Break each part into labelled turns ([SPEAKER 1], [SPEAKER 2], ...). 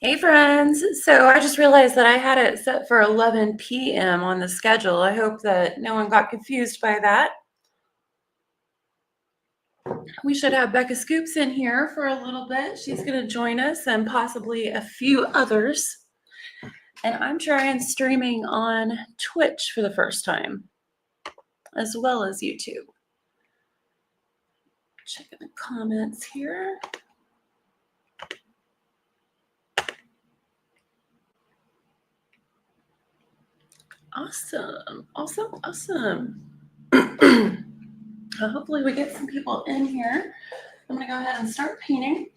[SPEAKER 1] Hey friends, so I just realized that I had it set for 11 p.m. on the schedule. I hope that no one got confused by that. We should have Becca Scoops in here for a little bit. She's going to join us and possibly a few others. And I'm trying streaming on Twitch for the first time, as well as YouTube. Checking the comments here. Awesome. Hopefully we get some people in here. I'm going to go ahead and start painting.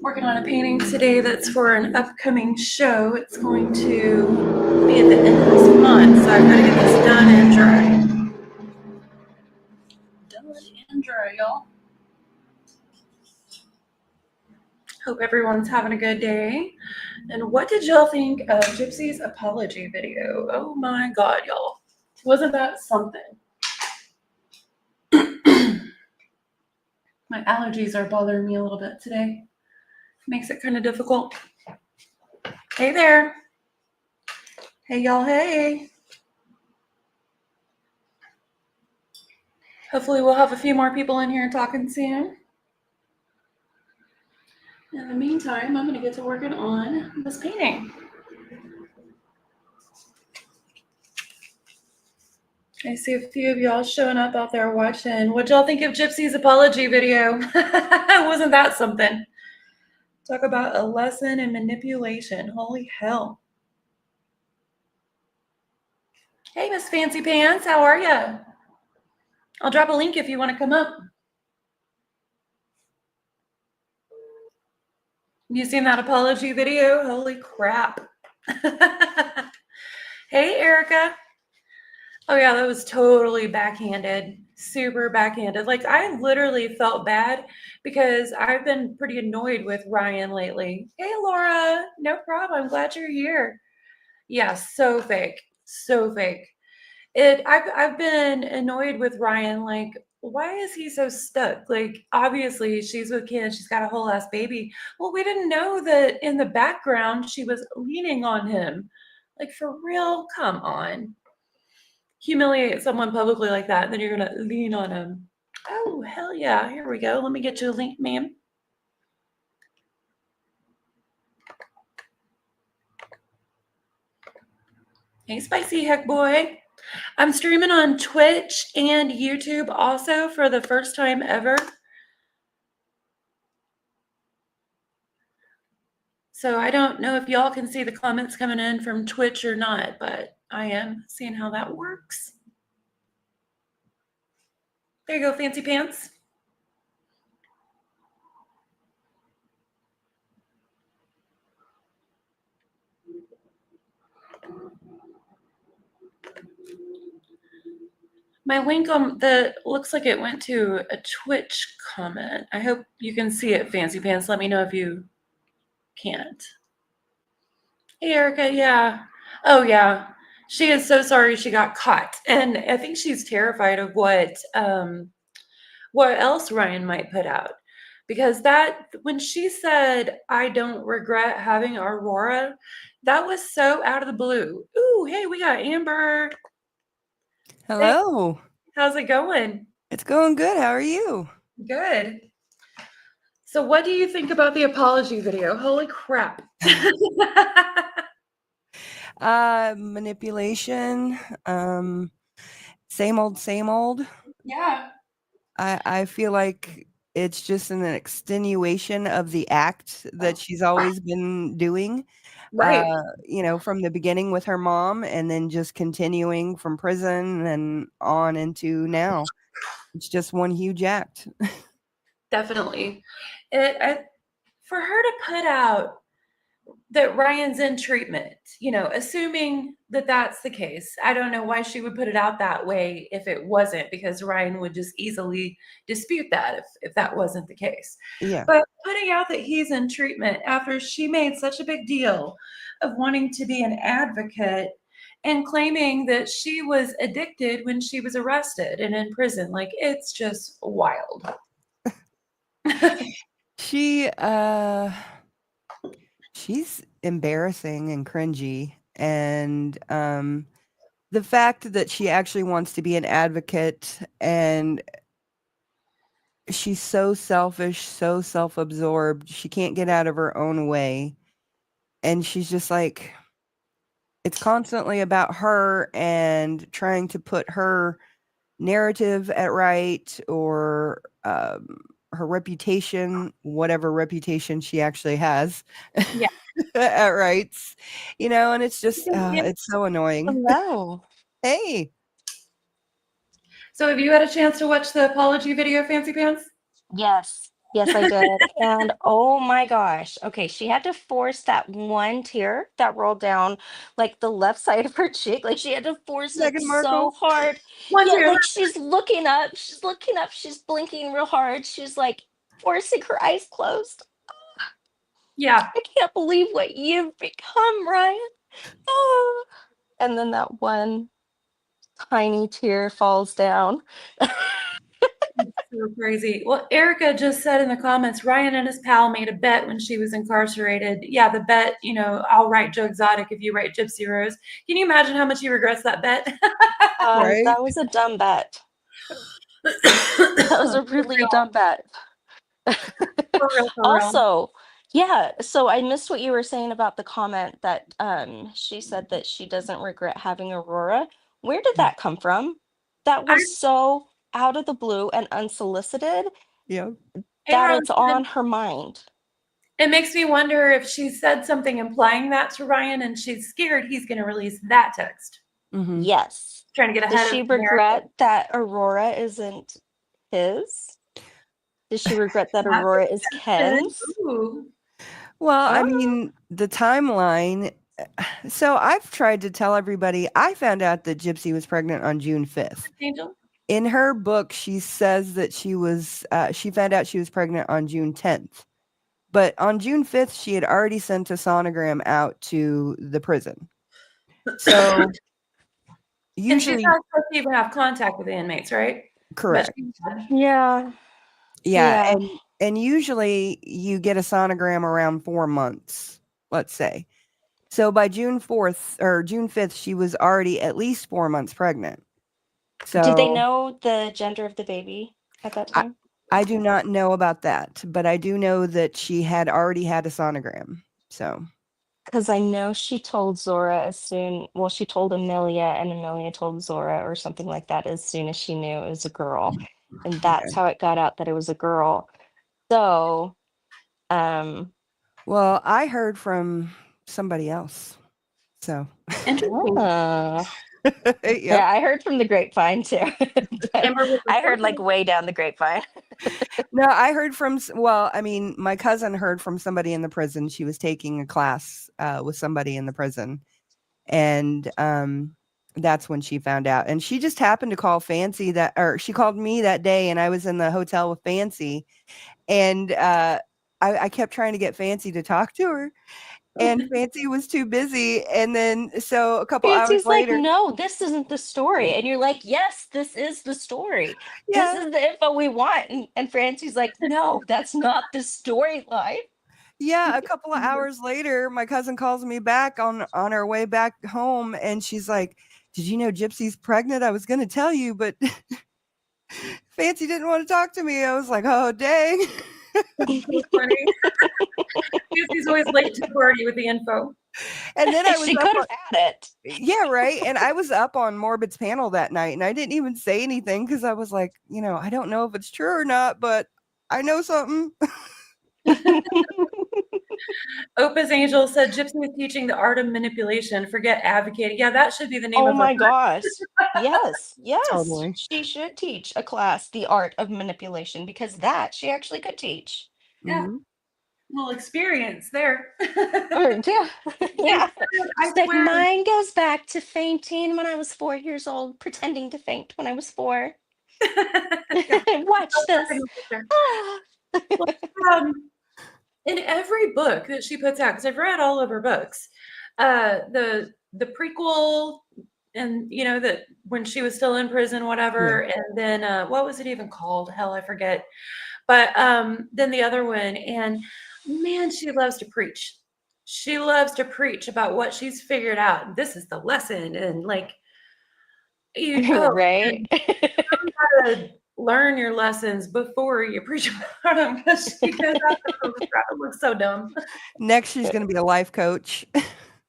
[SPEAKER 1] Working on a painting today that's for an upcoming show. It's going to be at the end of this month, so I've got to get this done and dry. Done and dry, y'all. Hope everyone's having a good day. And what did y'all think of Gypsy's apology video? Oh my God, y'all. Wasn't that something? My allergies are bothering me a little bit today. Makes it kind of difficult. Hey there. Hey, y'all. Hey. Hopefully we'll have a few more people in here talking soon. In the meantime, I'm going to get to working on this painting. I see a few of y'all showing up out there watching. What'd y'all think of Gypsy's apology video? Wasn't that something? Talk about a lesson in manipulation. Holy hell. Hey, Miss Fancy Pants, how are ya? I'll drop a link if you want to come up. You seen that apology video? Holy crap. Hey, Erica. Oh, yeah, that was totally backhanded, super backhanded. Like, I literally felt bad because I've been pretty annoyed with Ryan lately. Hey, Laura, no problem. I'm glad you're here. Yeah, so fake, so fake. I've been annoyed with Ryan. Like, why is he so stuck? Like, obviously, she's with kids. She's got a whole ass baby. Well, we didn't know that in the background she was leaning on him. Like, for real? Come on. Humiliate someone publicly like that, and then you're gonna lean on them. Oh, hell yeah. Here we go. Let me get you a link, ma'am. Hey, Spicy Heck Boy. I'm streaming on Twitch and YouTube also for the first time ever. So I don't know if y'all can see the comments coming in from Twitch or not, but I am seeing how that works. There you go, Fancy Pants. My link on the looks like it went to a Twitch comment. I hope you can see it, Fancy Pants. Let me know if you can't. Hey, Erica. Yeah. Oh, yeah. She is so sorry she got caught, and I think she's terrified of what else Ryan might put out. Because that when she said, "I don't regret having Aurora," that was so out of the blue. Ooh, hey, we got Amber.
[SPEAKER 2] Hello.
[SPEAKER 1] Hey, how's it going?
[SPEAKER 2] It's going good. How are you?
[SPEAKER 1] Good. So what do you think about the apology video? Holy crap.
[SPEAKER 2] Manipulation. Same old.
[SPEAKER 1] Yeah.
[SPEAKER 2] I feel like it's just an extenuation of the act that she's always been doing.
[SPEAKER 1] Right.
[SPEAKER 2] From the beginning with her mom and then just continuing from prison and on into now. It's just one huge act.
[SPEAKER 1] Definitely. For her to put out that Ryan's in treatment, assuming that that's the case, I don't know why she would put it out that way if it wasn't, because Ryan would just easily dispute that if that wasn't the case.
[SPEAKER 2] Yeah.
[SPEAKER 1] But putting out that he's in treatment after she made such a big deal of wanting to be an advocate and claiming that she was addicted when she was arrested and in prison, like, it's just wild.
[SPEAKER 2] She she's embarrassing and cringy. And the fact that she actually wants to be an advocate, and she's so selfish, so self-absorbed, she can't get out of her own way. And she's just like, it's constantly about her and trying to put her narrative at right, or her reputation, whatever reputation she actually has,
[SPEAKER 1] Yeah.
[SPEAKER 2] at rights, and it's just,
[SPEAKER 1] Yeah.
[SPEAKER 2] it's so annoying.
[SPEAKER 3] Hello.
[SPEAKER 2] Hey,
[SPEAKER 1] So have you had a chance to watch the apology video, Fancy Pants?
[SPEAKER 3] Yes. Yes, I did. And oh my gosh. Okay, she had to force that one tear that rolled down like the left side of her cheek. Like she had to force it
[SPEAKER 2] Meghan
[SPEAKER 3] so
[SPEAKER 2] Markle.
[SPEAKER 3] hard.
[SPEAKER 1] One,
[SPEAKER 3] Yeah,
[SPEAKER 1] two.
[SPEAKER 3] like she's looking up. She's looking up. She's blinking real hard. She's like forcing her eyes closed.
[SPEAKER 1] Yeah.
[SPEAKER 3] I can't believe what you've become, Ryan. Oh. And then that one tiny tear falls down.
[SPEAKER 1] So crazy. Well, Erica just said in the comments, Ryan and his pal made a bet when she was incarcerated. Yeah, the bet, I'll write Joe Exotic if you write Gypsy Rose. Can you imagine how much he regrets that bet?
[SPEAKER 2] Right.
[SPEAKER 3] That was a dumb bet. That was a really dumb bet.
[SPEAKER 1] For real, for real.
[SPEAKER 3] Also, yeah, so I missed what you were saying about the comment that she said that she doesn't regret having Aurora. Where did that come from? That
[SPEAKER 1] I,
[SPEAKER 3] was so out of the blue and unsolicited
[SPEAKER 2] Yeah.
[SPEAKER 3] that
[SPEAKER 1] Aaron
[SPEAKER 3] it's on her mind.
[SPEAKER 1] it makes me wonder if she said something implying that to Ryan and she's scared he's going to release that text.
[SPEAKER 2] Mm-hmm.
[SPEAKER 3] Yes.
[SPEAKER 1] Trying to get
[SPEAKER 3] Does
[SPEAKER 1] ahead
[SPEAKER 3] she
[SPEAKER 1] of the narrative.
[SPEAKER 3] regret that Aurora isn't his? Does she regret that Aurora is Ken's?
[SPEAKER 1] Ooh.
[SPEAKER 2] Well, I
[SPEAKER 3] Oh.
[SPEAKER 2] mean, the timeline. So I've tried to tell everybody. I found out that Gypsy was pregnant on June 5th.
[SPEAKER 1] Angel?
[SPEAKER 2] In her book, she says that she found out she was pregnant on June 10th. But on June 5th, she had already sent a sonogram out to the prison. So
[SPEAKER 1] And she's
[SPEAKER 2] usually,
[SPEAKER 1] not supposed to even have contact with the inmates, right? But
[SPEAKER 2] correct.
[SPEAKER 1] she had.
[SPEAKER 3] Yeah.
[SPEAKER 2] Yeah,
[SPEAKER 3] Yeah.
[SPEAKER 2] and usually you get a sonogram around 4 months, let's say. So by June 4th or June 5th, she was already at least 4 months pregnant.
[SPEAKER 3] Did they
[SPEAKER 2] So
[SPEAKER 3] know the gender of the baby at that
[SPEAKER 2] I,
[SPEAKER 3] time?
[SPEAKER 2] I do not know about that, but I do know that she had already had a sonogram. So,
[SPEAKER 3] Because I know she told Zora she told Amelia, and Amelia told Zora or something like that as soon as she knew it was a girl. And that's
[SPEAKER 2] okay.
[SPEAKER 3] how it got out that it was a girl. So, um,
[SPEAKER 2] Well, I heard from somebody else. So,
[SPEAKER 1] Interesting.
[SPEAKER 2] yep.
[SPEAKER 3] yeah, I heard from the grapevine too. But
[SPEAKER 1] Amber was
[SPEAKER 3] I heard like
[SPEAKER 1] reporting.
[SPEAKER 3] way down the grapevine.
[SPEAKER 2] No, I heard from, well, I mean, my cousin heard from somebody in the prison. She was taking a class with somebody in the prison. And that's when she found out. And she just happened to call Fancy or she called me that day, and I was in the hotel with Fancy. And I kept trying to get Fancy to talk to her, and Fancy was too busy. And then, so a couple hours
[SPEAKER 3] Fancy's like,
[SPEAKER 2] later,
[SPEAKER 3] no, this isn't the story. And you're like, yes, this is the story. This
[SPEAKER 2] yeah,
[SPEAKER 3] is the info we want. And Fancy's like, no, that's not the storyline.
[SPEAKER 2] yeah, a couple of hours later, my cousin calls me back on her way back home, and she's like, "Did you know Gypsy's pregnant? I was going to tell you, but Fancy didn't want to talk to me." I was like, "Oh, dang."
[SPEAKER 1] So funny. He's always late to the party with the info.
[SPEAKER 2] And then I was
[SPEAKER 3] She
[SPEAKER 2] up
[SPEAKER 3] could
[SPEAKER 2] on,
[SPEAKER 3] have had it.
[SPEAKER 2] yeah, right. And I was up on Morbid's panel that night, and I didn't even say anything because I was like, I don't know if it's true or not, but I know something.
[SPEAKER 1] Opus Angel said Gypsy is teaching the art of manipulation. Forget advocating. Yeah, that should be the name
[SPEAKER 3] Oh
[SPEAKER 1] of her
[SPEAKER 3] my
[SPEAKER 1] book.
[SPEAKER 3] gosh. Yes, yes.
[SPEAKER 2] Totally.
[SPEAKER 3] She should teach a class, the art of manipulation, because that she actually could teach.
[SPEAKER 1] Yeah,
[SPEAKER 2] Hmm.
[SPEAKER 1] little experience there.
[SPEAKER 3] Or yeah, yeah.
[SPEAKER 1] I
[SPEAKER 3] She's like,
[SPEAKER 1] swear.
[SPEAKER 3] mine goes back to fainting when I was 4 years old, pretending to faint when I was 4.
[SPEAKER 1] Yeah.
[SPEAKER 3] Watch this. Ah.
[SPEAKER 1] Well, in every book that she puts out, because I've read all of her books, the prequel, and that when she was still in prison, whatever, and then what was it even called? Hell, I forget. But then the other one, and man, she loves to preach. she loves to preach about what she's figured out. This is the lesson, and like
[SPEAKER 3] Right?
[SPEAKER 1] gotta learn your lessons before you preach about them, because she goes out there and looks so dumb.
[SPEAKER 2] Next, she's going to be a life coach.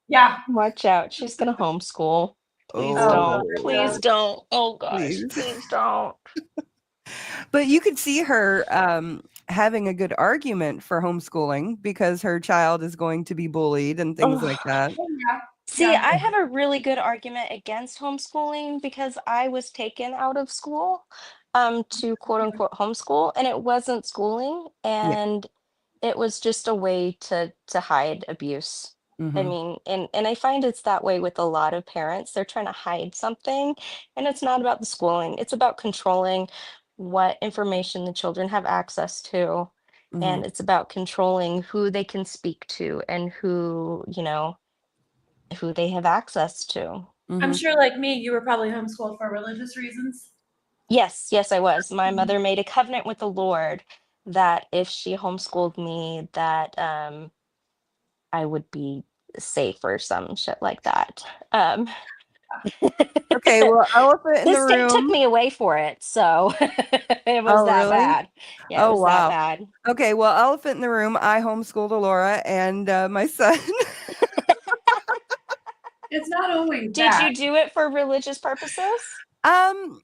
[SPEAKER 1] Yeah.
[SPEAKER 3] Watch out. She's gonna homeschool. Please
[SPEAKER 1] Oh
[SPEAKER 3] don't.
[SPEAKER 1] God,
[SPEAKER 3] Please
[SPEAKER 1] no.
[SPEAKER 3] don't. Oh gosh,
[SPEAKER 2] Please.
[SPEAKER 3] please don't.
[SPEAKER 2] But you could see her having a good argument for homeschooling because her child is going to be bullied and things like
[SPEAKER 3] Oh.
[SPEAKER 2] that.
[SPEAKER 1] Oh, yeah.
[SPEAKER 3] See,
[SPEAKER 1] Yeah.
[SPEAKER 3] I have a really good argument against homeschooling because I was taken out of school to quote unquote homeschool, and it wasn't schooling,
[SPEAKER 2] Yeah.
[SPEAKER 3] and it was just a way to hide abuse. I
[SPEAKER 2] Hmm.
[SPEAKER 3] mean, and I find it's that way with a lot of parents. They're trying to hide something, and it's not about the schooling. It's about controlling what information the children have access to,
[SPEAKER 2] Hmm.
[SPEAKER 3] and it's about controlling who they can speak to and who they have access to.
[SPEAKER 1] I'm
[SPEAKER 2] Hmm.
[SPEAKER 1] sure, like me, you were probably homeschooled for religious reasons.
[SPEAKER 3] Yes, yes, I was. My
[SPEAKER 1] Mhm.
[SPEAKER 3] mother made a covenant with the Lord that if she homeschooled me, that I would be safe or some shit like that.
[SPEAKER 2] Okay, well, elephant in
[SPEAKER 3] The
[SPEAKER 2] the
[SPEAKER 3] state took
[SPEAKER 2] room.
[SPEAKER 3] me away for it, so it was
[SPEAKER 2] Oh,
[SPEAKER 3] that
[SPEAKER 2] really?
[SPEAKER 3] bad. Yeah, it
[SPEAKER 2] Oh,
[SPEAKER 3] was that
[SPEAKER 2] wow.
[SPEAKER 3] bad.
[SPEAKER 2] Okay, well, elephant in the room. I homeschooled Alora and my son.
[SPEAKER 1] It's not always
[SPEAKER 3] Did
[SPEAKER 1] bad.
[SPEAKER 3] you do it for religious purposes?
[SPEAKER 2] um,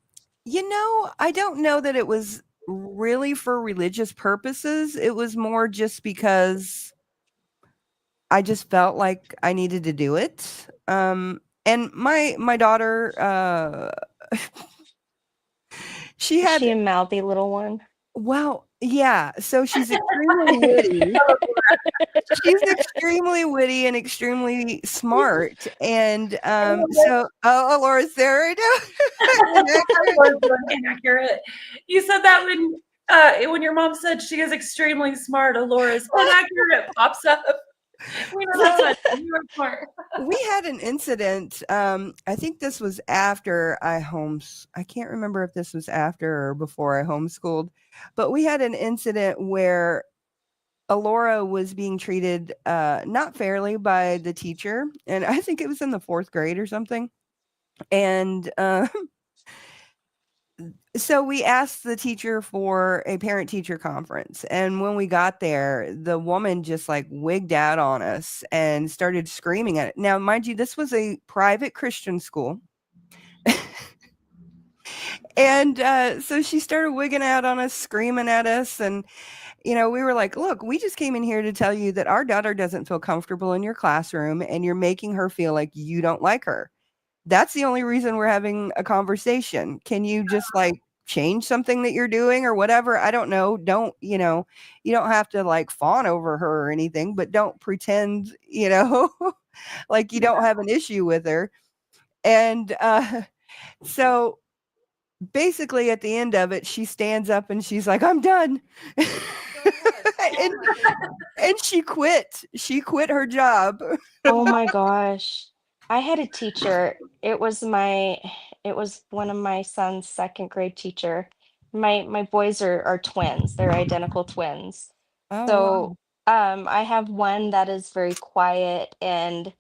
[SPEAKER 2] I don't know that it was really for religious purposes. It was more just because I just felt like I needed to do it. And my daughter, she
[SPEAKER 3] Is
[SPEAKER 2] had
[SPEAKER 3] she a mouthy little one?
[SPEAKER 2] well, yeah. So she's extremely witty. She's extremely witty and extremely smart. And so oh, Laura's there right now.
[SPEAKER 1] I
[SPEAKER 2] Inaccurate.
[SPEAKER 1] was doing inaccurate. You said that when your mom said she is extremely smart, Alora's inaccurate pops up. We know that's
[SPEAKER 2] So
[SPEAKER 1] what you are smart.
[SPEAKER 2] we had an incident. I think this was after I can't remember if this was after or before I homeschooled, but we had an incident where Alora was being treated not fairly by the teacher, and I think it was in the 4th grade or something. And so we asked the teacher for a parent teacher conference. And when we got there, the woman just like wigged out on us and started screaming at it. Now, mind you, this was a private Christian school. And so she started wigging out on us, screaming at us. And, we were like, look, we just came in here to tell you that our daughter doesn't feel comfortable in your classroom and you're making her feel like you don't like her. That's the only reason we're having a conversation. Can you just like change something that you're doing or whatever? I don't know. You don't have to like fawn over her or anything, but don't pretend, like you don't have an issue with her. And so basically at the end of it, she stands up and she's like, I'm done. and, and she quit. She quit her job.
[SPEAKER 3] Oh my gosh. I had a teacher. It was one of my son's second grade teacher. My boys are twins. They're identical twins.
[SPEAKER 2] Oh,
[SPEAKER 3] So
[SPEAKER 2] wow.
[SPEAKER 3] I have one that is very quiet and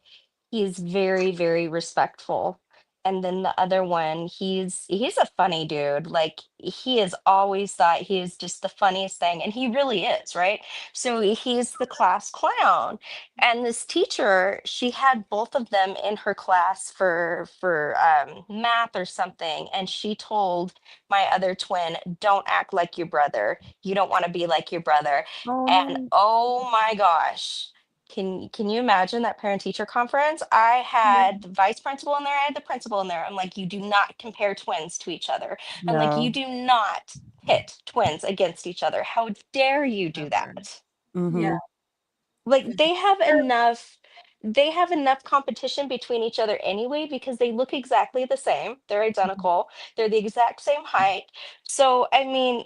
[SPEAKER 3] he's very, very respectful. And then the other one, he's a funny dude. Like he has always thought he is just the funniest thing, and he really is, right? So he's the class clown. And this teacher, she had both of them in her class for math or something, and she told my other twin, "Don't act like your brother. You don't want to be like your brother."
[SPEAKER 2] Oh,
[SPEAKER 3] And
[SPEAKER 2] no.
[SPEAKER 3] oh my gosh. Can you imagine that parent teacher conference? I had the vice principal in there, I had the principal in there. I'm like, you do not compare twins to each other. I'm like, you
[SPEAKER 2] No.
[SPEAKER 3] do not pit twins against each other. How dare you do that?
[SPEAKER 1] Yeah.
[SPEAKER 2] Mhm.
[SPEAKER 3] Like they have enough competition between each other anyway because they look exactly the same. They're identical. They're the exact same height. So, I mean,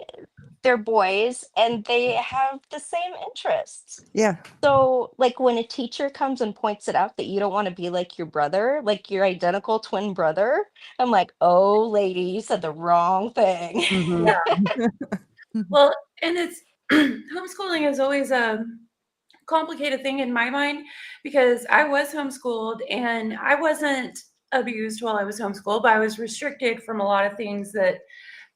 [SPEAKER 3] they're boys and they have the same interests.
[SPEAKER 2] Yeah.
[SPEAKER 3] So, like when a teacher comes and points it out that you don't want to be like your brother, like your identical twin brother, I'm like, oh, lady, you said the wrong thing.
[SPEAKER 2] Mhm.
[SPEAKER 1] Yeah. Well, and it's homeschooling is always a complicated thing in my mind because I was homeschooled and I wasn't abused while I was homeschooled, but I was restricted from a lot of things that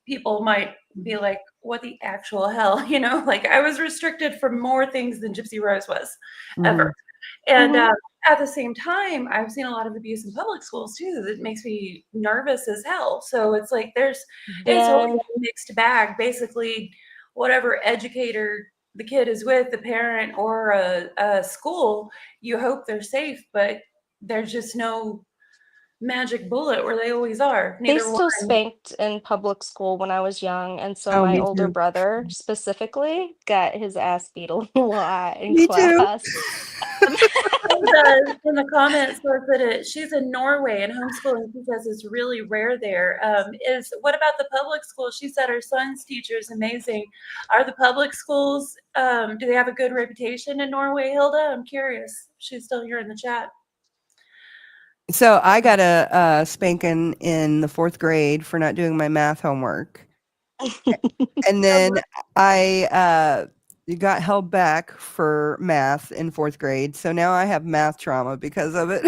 [SPEAKER 1] people might be like, what the actual hell? Like I was restricted from more things than Gypsy Rose was ever. And at the same time, I've seen a lot of abuse in public schools too that makes me nervous as hell. So it's like it's always
[SPEAKER 3] Yeah.
[SPEAKER 1] a mixed bag. Basically, whatever educator the kid is with, the parent or a school, you hope they're safe, but there's just no magic bullet where they always are.
[SPEAKER 3] They
[SPEAKER 1] Neither
[SPEAKER 3] still
[SPEAKER 1] one.
[SPEAKER 3] spanked in public school when I was young, and so
[SPEAKER 2] Oh,
[SPEAKER 3] my
[SPEAKER 2] me
[SPEAKER 3] older
[SPEAKER 2] too.
[SPEAKER 3] brother specifically got his ass beat a lot in
[SPEAKER 2] Me too.
[SPEAKER 3] class.
[SPEAKER 1] In the comments says that she's in Norway and homeschooling. She says it's really rare there. What about the public school? She said her son's teacher is amazing. Are the public schools? Do they have a good reputation in Norway, Hilda? I'm curious. She's still here in the chat.
[SPEAKER 2] So I got a spanking in the 4th grade for not doing my math homework. And then I got held back for math in 4th grade. So now I have math trauma because of it.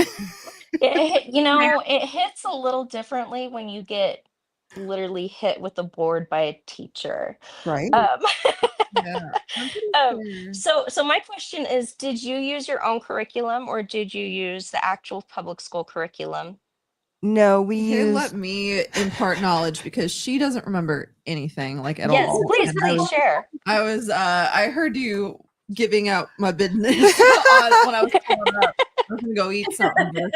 [SPEAKER 3] It hits a little differently when you get literally hit with a board by a teacher.
[SPEAKER 2] Right.
[SPEAKER 4] Yeah, I'm pretty sure.
[SPEAKER 3] So my question is, did you use your own curriculum or did you use the actual public school curriculum?
[SPEAKER 2] No, we
[SPEAKER 4] Here,
[SPEAKER 2] use
[SPEAKER 4] let me impart knowledge because she doesn't remember anything like at
[SPEAKER 3] Yes,
[SPEAKER 4] all.
[SPEAKER 3] please,
[SPEAKER 4] And
[SPEAKER 3] please share.
[SPEAKER 4] I heard you giving out my business when I was growing up. I was gonna go eat something. But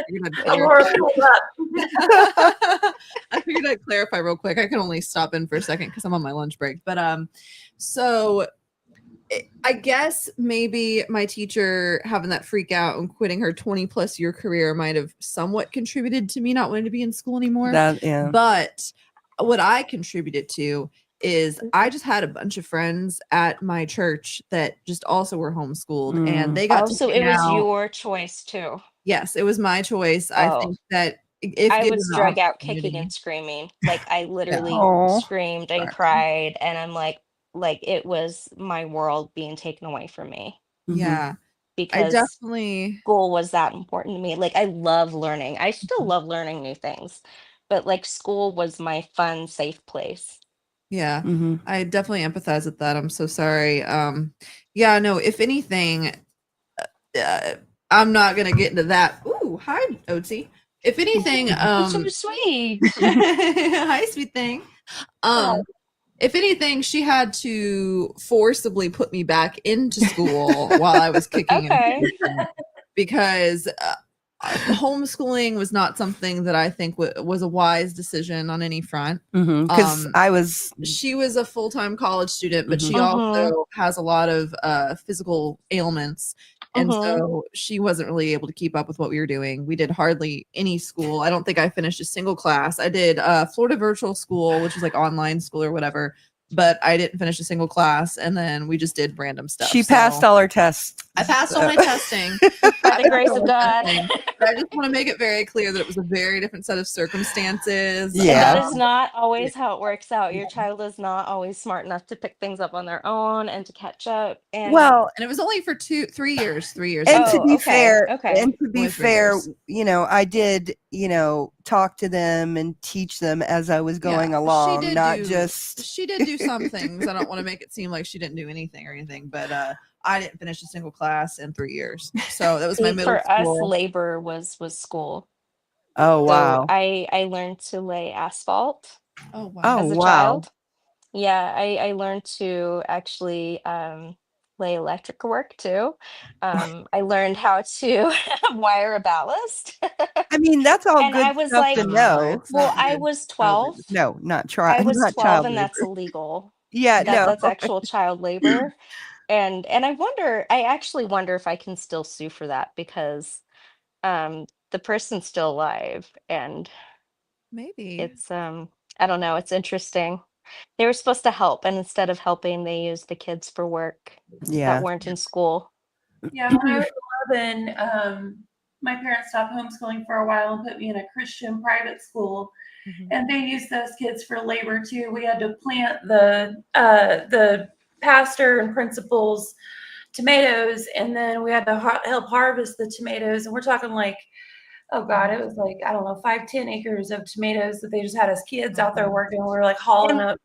[SPEAKER 4] I figured I'd clarify real quick. I can only stop in for a second because I'm on my lunch break. But so I guess maybe my teacher having that freak out and quitting her 20+ year career might have somewhat contributed to me not wanting to be in school anymore.
[SPEAKER 2] that. Yeah.
[SPEAKER 4] But what I contributed to is I just had a bunch of friends at my church that just also were homeschooled and they got to
[SPEAKER 3] Also,
[SPEAKER 4] hang
[SPEAKER 3] it was
[SPEAKER 4] out.
[SPEAKER 3] your choice too.
[SPEAKER 4] Yes, it was my choice. I
[SPEAKER 3] Oh.
[SPEAKER 4] think that if
[SPEAKER 3] I
[SPEAKER 4] given
[SPEAKER 3] was
[SPEAKER 4] the
[SPEAKER 3] drug out
[SPEAKER 4] opportunity-
[SPEAKER 3] kicking and screaming. Like I literally
[SPEAKER 2] Aw.
[SPEAKER 3] screamed and
[SPEAKER 4] Sorry.
[SPEAKER 3] cried, and I'm like it was my world being taken away from me
[SPEAKER 4] Yeah, I
[SPEAKER 3] because
[SPEAKER 4] definitely.
[SPEAKER 3] school was that important to me. Like I love learning. I still love learning new things, but like school was my fun, safe place.
[SPEAKER 4] Yeah,
[SPEAKER 2] Mhm.
[SPEAKER 4] I definitely empathize with that. I'm so sorry. Yeah, no, if anything, I'm not gonna get into that. Ooh, hi, Oatsy. If anything,
[SPEAKER 3] So sweet.
[SPEAKER 4] hi, sweet thing. If anything, she had to forcibly put me back into school while I was kicking
[SPEAKER 3] Okay.
[SPEAKER 4] and screaming because homeschooling was not something that I think was a wise decision on any front.
[SPEAKER 2] Because I was
[SPEAKER 4] She was a full-time college student, but she
[SPEAKER 3] Mhm.
[SPEAKER 4] also has a lot of physical ailments. And so she wasn't really able to keep up with what we were doing. We did hardly any school. I don't think I finished a single class. I did Florida Virtual School, which is like online school or whatever, but I didn't finish a single class. And then we just did random stuff.
[SPEAKER 2] she passed all her tests.
[SPEAKER 4] I passed all my testing.
[SPEAKER 3] By the grace of God.
[SPEAKER 4] But I just want to make it very clear that it was a very different set of circumstances.
[SPEAKER 2] Yeah.
[SPEAKER 3] That is not always how it works out. Your child is not always smart enough to pick things up on their own and to catch up. And
[SPEAKER 2] Well,
[SPEAKER 4] And it was only for 3 years. 3 years.
[SPEAKER 2] and
[SPEAKER 3] Oh,
[SPEAKER 2] to be
[SPEAKER 3] okay,
[SPEAKER 2] fair,
[SPEAKER 3] okay.
[SPEAKER 2] and to be
[SPEAKER 4] Only 3
[SPEAKER 2] fair,
[SPEAKER 4] years.
[SPEAKER 2] I did, talk to them and teach them as I was going along, not just.
[SPEAKER 4] She did do some things. I don't want to make it seem like she didn't do anything or anything, but I didn't finish a single class in 3 years. So that was my
[SPEAKER 3] See,
[SPEAKER 4] middle
[SPEAKER 3] for us,
[SPEAKER 4] school.
[SPEAKER 3] labor was school.
[SPEAKER 2] Oh wow!
[SPEAKER 3] So I learned to lay asphalt
[SPEAKER 4] Oh wow.
[SPEAKER 2] Oh
[SPEAKER 3] as a
[SPEAKER 2] wow!
[SPEAKER 3] child. Yeah, I learned to actually lay electrical work too. I learned how to wire a ballast.
[SPEAKER 2] I mean, that's all
[SPEAKER 3] And
[SPEAKER 2] good
[SPEAKER 3] I was
[SPEAKER 2] stuff
[SPEAKER 3] like,
[SPEAKER 2] to know.
[SPEAKER 4] It's
[SPEAKER 3] well,
[SPEAKER 4] not
[SPEAKER 3] I
[SPEAKER 4] good
[SPEAKER 3] was
[SPEAKER 4] child
[SPEAKER 3] 12.
[SPEAKER 4] labor.
[SPEAKER 2] No, not
[SPEAKER 3] I was
[SPEAKER 2] not
[SPEAKER 3] 12
[SPEAKER 2] child
[SPEAKER 3] and that's
[SPEAKER 2] labor.
[SPEAKER 3] illegal.
[SPEAKER 2] Yeah, no.
[SPEAKER 3] That's actual child labor. And I actually wonder if I can still sue for that because the person's still alive and
[SPEAKER 4] Maybe.
[SPEAKER 3] it's I don't know, it's interesting. They were supposed to help, and instead of helping, they used the kids for work
[SPEAKER 2] Yeah.
[SPEAKER 3] that weren't in school.
[SPEAKER 1] Yeah, when I was 11, my parents stopped homeschooling for a while and put me in a Christian private school, and they used those kids for labor too. We had to plant the pastor and principal's tomatoes, and then we had to help harvest the tomatoes, and we're talking like, oh God, it was like, I don't know, 5-10 acres of tomatoes that they just had us kids out there working. We were like hauling up,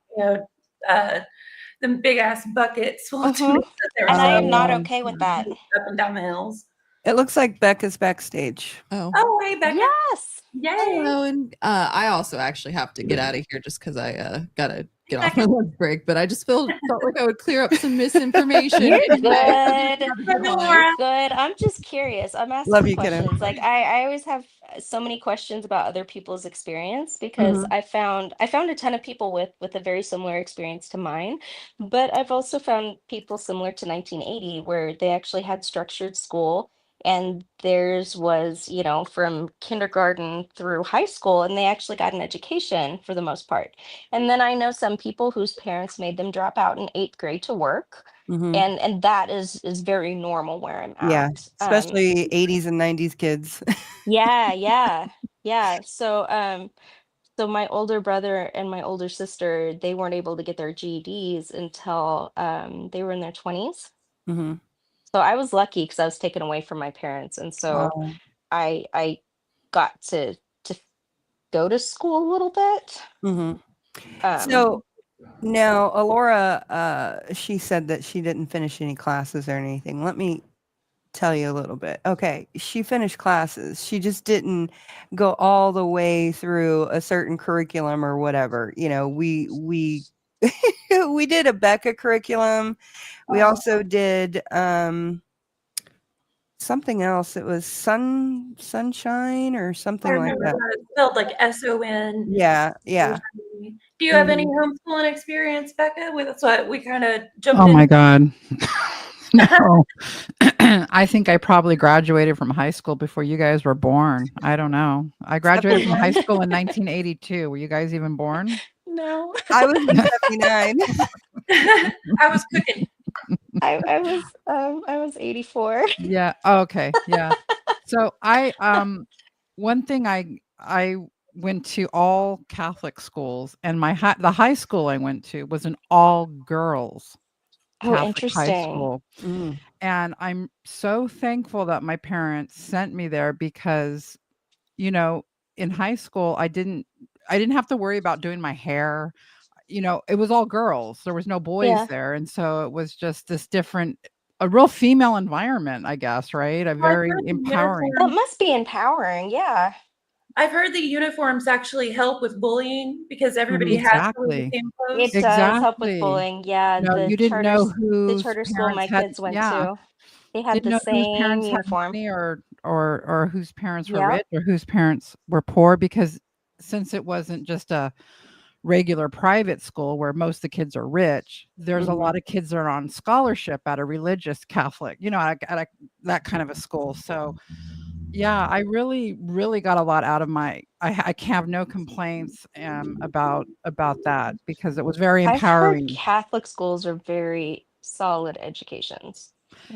[SPEAKER 1] them big ass buckets full of tomatoes that they were
[SPEAKER 3] And I am
[SPEAKER 1] selling
[SPEAKER 3] not
[SPEAKER 2] Oh,
[SPEAKER 3] okay with that.
[SPEAKER 1] up and down the hills.
[SPEAKER 2] it looks like Becca's backstage.
[SPEAKER 4] Oh.
[SPEAKER 1] Oh, hey, Becca.
[SPEAKER 3] Yes.
[SPEAKER 1] Yay.
[SPEAKER 4] Hello, and I also actually have to get out of here just because I gotta get off my lunch break. But I just felt like I would clear up some misinformation.
[SPEAKER 3] You're
[SPEAKER 4] in my-
[SPEAKER 3] good.
[SPEAKER 1] Laura.
[SPEAKER 3] Good. I'm just curious. I'm asking
[SPEAKER 2] Love you, kiddo.
[SPEAKER 3] questions. Like I always have so many questions about other people's experience because I found a ton of people with a very similar experience to mine, but I've also found people similar to 1980 where they actually had structured school and theirs was, from kindergarten through high school and they actually got an education for the most part. And then I know some people whose parents made them drop out in 8th grade to work and that is very normal where I'm
[SPEAKER 2] Yeah,
[SPEAKER 3] at.
[SPEAKER 2] especially 80s and 90s kids.
[SPEAKER 3] Yeah. So my older brother and my older sister, they weren't able to get their GEDs until they were in their 20s.
[SPEAKER 2] hmm
[SPEAKER 3] So I was lucky because I was taken away from my parents, and so
[SPEAKER 2] Oh.
[SPEAKER 3] I got to go to school a little bit.
[SPEAKER 2] hmm
[SPEAKER 3] Um,
[SPEAKER 2] So now, Alora, she said that she didn't finish any classes or anything. Let me tell you a little bit. Okay, she finished classes. She just didn't go all the way through a certain curriculum or whatever. We we did a Becca curriculum. We also did something else. It was sunshine or
[SPEAKER 1] I
[SPEAKER 2] something like
[SPEAKER 1] remember
[SPEAKER 2] that.
[SPEAKER 1] that. It's spelled like SON.
[SPEAKER 2] Yeah.
[SPEAKER 1] Do you have any homeschooling experience, Becca? That's what we kind of jumped
[SPEAKER 5] Oh
[SPEAKER 1] in.
[SPEAKER 5] my God. No. I think I probably graduated from high school before you guys were born. I don't know. I graduated from high school in 1982. Were you guys even born?
[SPEAKER 3] no,
[SPEAKER 2] I was in 79.
[SPEAKER 1] I was cooking.
[SPEAKER 3] I was 84.
[SPEAKER 5] Yeah. Okay. Yeah. So one thing I went to all Catholic schools, and the high school I went to was an all girls
[SPEAKER 3] Oh,
[SPEAKER 5] Catholic high
[SPEAKER 3] interesting.
[SPEAKER 5] school. And I'm so thankful that my parents sent me there because, in high school, I didn't have to worry about doing my hair. It was all girls. There was no boys
[SPEAKER 3] Yeah.
[SPEAKER 5] there. And so it was just this a real female environment, I guess, right? A
[SPEAKER 1] Well, I've
[SPEAKER 5] very
[SPEAKER 1] heard the
[SPEAKER 5] empowering.
[SPEAKER 3] That must be empowering. Yeah.
[SPEAKER 1] I've heard the uniforms actually help with bullying because everybody has to wear the
[SPEAKER 5] Exactly.
[SPEAKER 1] same clothes.
[SPEAKER 3] It does help with
[SPEAKER 5] Exactly.
[SPEAKER 3] bullying. Yeah,
[SPEAKER 5] No, you didn't know
[SPEAKER 3] the
[SPEAKER 5] whose
[SPEAKER 3] charter school
[SPEAKER 5] parents
[SPEAKER 3] my
[SPEAKER 5] had,
[SPEAKER 3] kids went
[SPEAKER 5] yeah,
[SPEAKER 3] to, they had
[SPEAKER 5] didn't
[SPEAKER 3] the
[SPEAKER 5] know whose
[SPEAKER 3] same
[SPEAKER 5] parents had
[SPEAKER 3] uniform.
[SPEAKER 5] money or whose parents were
[SPEAKER 3] Yep.
[SPEAKER 5] rich or whose parents were poor, because since it wasn't just a regular private school where most of the kids are rich, there's a lot of kids that are on scholarship at a religious Catholic, that kind of a school. So yeah, I really, really got a lot out of I have no complaints about that because it was very
[SPEAKER 3] I've heard
[SPEAKER 5] empowering.
[SPEAKER 3] Catholic schools are very solid educations.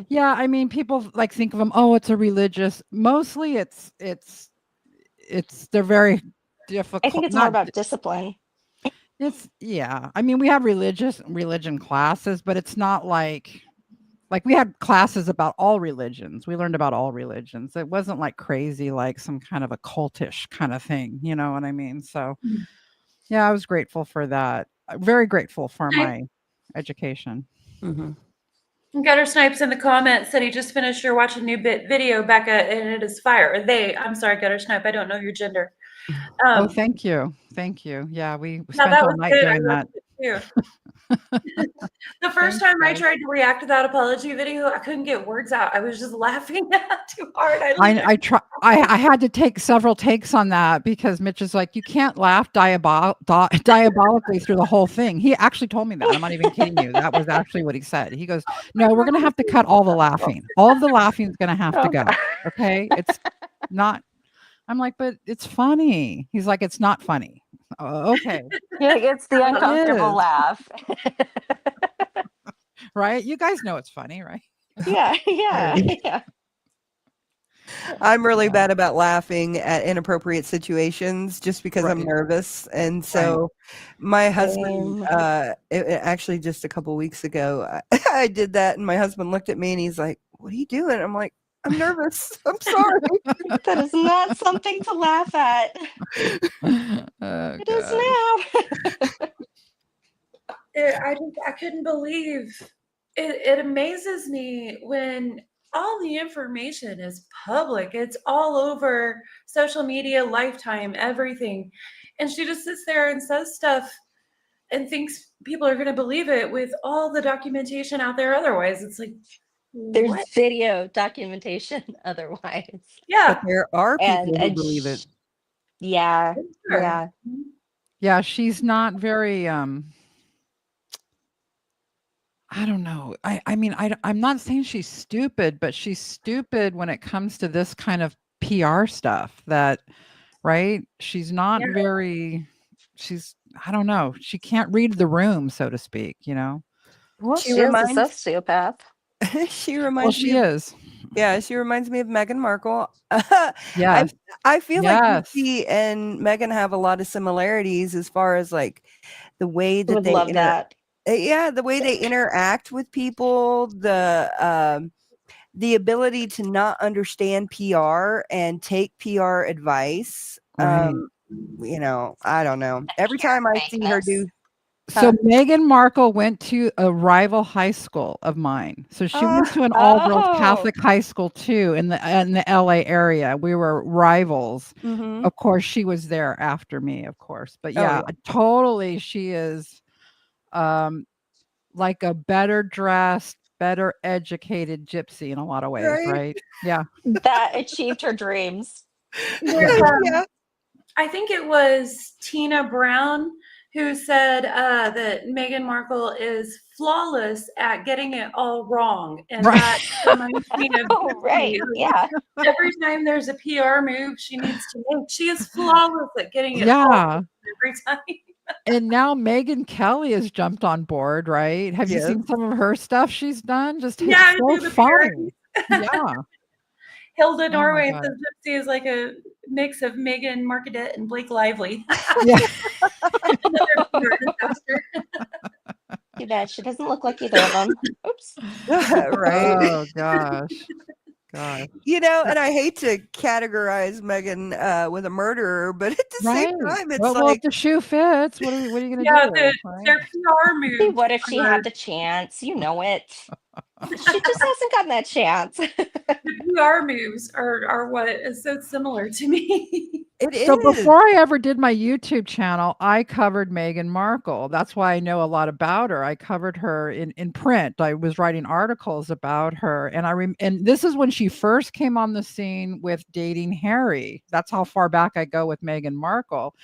[SPEAKER 5] Yeah, I mean, people think of them, oh, it's a religious. Mostly they're very
[SPEAKER 3] I think
[SPEAKER 5] difficult.
[SPEAKER 3] it's more
[SPEAKER 5] Not
[SPEAKER 3] about discipline.
[SPEAKER 5] yeah. I mean, we have religion classes, but it's not like we had classes about all religions. We learned about all religions. It wasn't like crazy, like some kind of a cultish kind of thing. You know what I mean? So yeah, I was grateful for that. Very grateful for my education.
[SPEAKER 1] Gutter Snipes in the comments said he just finished your watch a new video, Becca, and it is fire. I'm sorry, Gutter Snipe, I don't know your gender.
[SPEAKER 5] Oh, thank you. Thank you. Yeah, we spent
[SPEAKER 1] that
[SPEAKER 5] all
[SPEAKER 1] was
[SPEAKER 5] night
[SPEAKER 1] good.
[SPEAKER 5] doing that.
[SPEAKER 1] Too. The first time I tried to react to that apology video, I couldn't get words out. I was just laughing too hard.
[SPEAKER 5] I had to take several takes on that because Mitch is like, you can't laugh diabolically through the whole thing. He actually told me that. I'm not even kidding you. That was actually what he said. He goes, no, we're going to have to cut all the laughing. All of the laughing is going to have to go. Okay. It's not. I'm like, but it's funny. He's like, it's not funny. Oh, okay.
[SPEAKER 3] Yeah, it's the uncomfortable laugh.
[SPEAKER 5] Right? You guys know it's funny, right?
[SPEAKER 3] Yeah.
[SPEAKER 2] I'm really
[SPEAKER 5] Yeah.
[SPEAKER 2] bad about laughing at inappropriate situations just because I'm
[SPEAKER 5] Right.
[SPEAKER 2] nervous. And so my husband,
[SPEAKER 3] Same.
[SPEAKER 2] actually just a couple weeks ago, I did that and my husband looked at me and he's like, "What are you doing?" I'm like, "I'm nervous. I'm sorry."
[SPEAKER 3] That is not something to laugh at.
[SPEAKER 5] Oh,
[SPEAKER 3] It is
[SPEAKER 5] God.
[SPEAKER 3] now.
[SPEAKER 1] I couldn't believe it. It amazes me when all the information is public. It's all over social media, Lifetime, everything. And she just sits there and says stuff and thinks people are going to believe it with all the documentation out there otherwise. It's like, what?
[SPEAKER 3] There's video documentation otherwise.
[SPEAKER 2] But
[SPEAKER 1] Yeah.
[SPEAKER 2] there are people
[SPEAKER 3] And
[SPEAKER 2] who believe it.
[SPEAKER 3] yeah,
[SPEAKER 1] Sure.
[SPEAKER 3] yeah.
[SPEAKER 5] Yeah, she's not very I don't know. I mean, I'm not saying she's stupid, but she's stupid when it comes to this kind of PR stuff that, right? She's not
[SPEAKER 1] Yeah.
[SPEAKER 5] very, she's, I don't know. She can't read the room, so to speak, you know?
[SPEAKER 3] Well,
[SPEAKER 2] She
[SPEAKER 3] she is a
[SPEAKER 2] reminds
[SPEAKER 3] sociopath.
[SPEAKER 2] she
[SPEAKER 5] Well,
[SPEAKER 2] reminds me
[SPEAKER 5] she
[SPEAKER 2] of
[SPEAKER 5] is.
[SPEAKER 2] Yeah, she reminds me of Meghan Markle.
[SPEAKER 5] Yes.
[SPEAKER 2] I feel like
[SPEAKER 5] Yes.
[SPEAKER 2] Jupy and Meghan have a lot of similarities as far as like the way
[SPEAKER 3] I
[SPEAKER 2] that
[SPEAKER 3] would
[SPEAKER 2] they
[SPEAKER 3] love that.
[SPEAKER 2] the way they interact with people, the ability to not understand PR and take PR advice.
[SPEAKER 5] Right.
[SPEAKER 2] I don't know. Every
[SPEAKER 3] Pure
[SPEAKER 2] time I see her
[SPEAKER 3] fakeness.
[SPEAKER 2] do
[SPEAKER 5] So Meghan Markle went to a rival high school of mine. So she went to an all-girls
[SPEAKER 3] Oh,
[SPEAKER 5] Catholic high school too in the LA area. We were rivals.
[SPEAKER 2] mhm.
[SPEAKER 5] Of course, she was there after me, of course. But
[SPEAKER 2] Oh
[SPEAKER 5] yeah, totally she is um like a better dressed, better educated gypsy in a lot of
[SPEAKER 2] yeah.
[SPEAKER 5] ways,
[SPEAKER 2] Right?
[SPEAKER 5] right? Yeah.
[SPEAKER 3] that achieved her dreams.
[SPEAKER 1] There's,
[SPEAKER 2] Yeah.
[SPEAKER 1] I think it was Tina Brown who said that Meghan Markle is flawless at getting it all wrong. And
[SPEAKER 5] Right.
[SPEAKER 1] that reminds me of
[SPEAKER 3] Oh, right.
[SPEAKER 1] Jupy.
[SPEAKER 3] Yeah.
[SPEAKER 1] Every time there's a PR move she needs to make, she is flawless at getting it all
[SPEAKER 5] Yeah.
[SPEAKER 1] wrong every time.
[SPEAKER 5] And now Megyn Kelly has jumped on board, right? Have you
[SPEAKER 2] Yes.
[SPEAKER 5] seen some of her stuff she's done? Just
[SPEAKER 1] Yeah, I
[SPEAKER 5] so
[SPEAKER 1] do the
[SPEAKER 5] funny.
[SPEAKER 1] parody.
[SPEAKER 5] Yeah.
[SPEAKER 1] Hilda
[SPEAKER 5] Oh my
[SPEAKER 1] Norway
[SPEAKER 5] god.
[SPEAKER 1] says Gypsy is like a mix of Megan Markadette and Blake Lively.
[SPEAKER 5] Yeah.
[SPEAKER 1] Another PR disaster.
[SPEAKER 3] Too bad she doesn't look like either of them. Oops.
[SPEAKER 2] Right.
[SPEAKER 5] Oh gosh. Gosh.
[SPEAKER 2] And I hate to categorize Megan with a murderer, but at the same
[SPEAKER 5] Right.
[SPEAKER 2] time, it's
[SPEAKER 5] Well, if
[SPEAKER 2] like,
[SPEAKER 5] the shoe fits, what are you gonna
[SPEAKER 1] Yeah,
[SPEAKER 5] do? Right?
[SPEAKER 1] their PR
[SPEAKER 3] See,
[SPEAKER 1] moves
[SPEAKER 3] what if she
[SPEAKER 1] are
[SPEAKER 3] had the chance? You know it. She just hasn't gotten that chance.
[SPEAKER 1] the PR moves are what is so similar to me.
[SPEAKER 2] it
[SPEAKER 5] So
[SPEAKER 2] is.
[SPEAKER 5] before I ever did my YouTube channel, I covered Meghan Markle. That's why I know a lot about her. I covered her in print. I was writing articles about her, and and this is when she first came on the scene with dating Harry. That's how far back I go with Meghan Markle.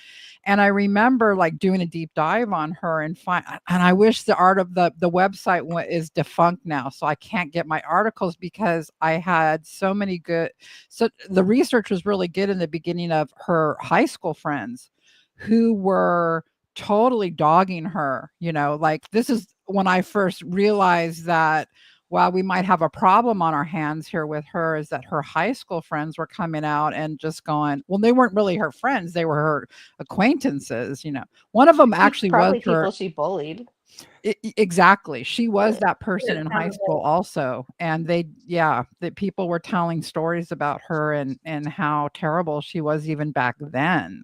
[SPEAKER 5] And I remember like doing a deep dive on her and I wish the art of the website is defunct now, so I can't get my articles because I had so many good. So the research was really good in the beginning of her high school friends who were totally dogging her. Like this is when I first realized that wow, we might have a problem on our hands here with her, is that her high school friends were coming out and just going, well, they weren't really her friends, they were her acquaintances. One of them actually was
[SPEAKER 3] Probably
[SPEAKER 5] her.
[SPEAKER 3] people she bullied.
[SPEAKER 5] Exactly. She was that
[SPEAKER 1] It
[SPEAKER 5] person in high
[SPEAKER 1] sounds
[SPEAKER 5] school also. And that people were telling stories about her and how terrible she was even back then.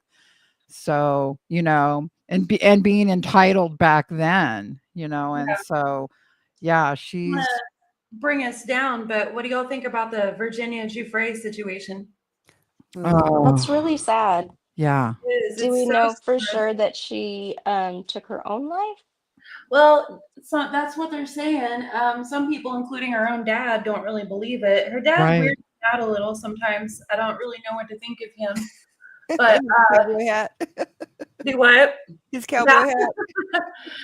[SPEAKER 5] So, and being entitled back then, and so yeah,
[SPEAKER 1] like,
[SPEAKER 5] she's
[SPEAKER 1] bring us down, but what do y'all think about the Virginia Giuffre situation?
[SPEAKER 3] That's
[SPEAKER 5] oh
[SPEAKER 3] really sad.
[SPEAKER 5] yeah.
[SPEAKER 3] Do we
[SPEAKER 1] It's so
[SPEAKER 3] know for
[SPEAKER 1] sad.
[SPEAKER 3] sure that she took her own life?
[SPEAKER 1] Well, so that's what they're saying. Some people, including her own dad, don't really believe it. Her dad
[SPEAKER 5] Right.
[SPEAKER 1] weirds me out a little sometimes. I don't really know what to think of him. But
[SPEAKER 2] Cowboy hat.
[SPEAKER 1] do what?
[SPEAKER 2] His cowboy hat.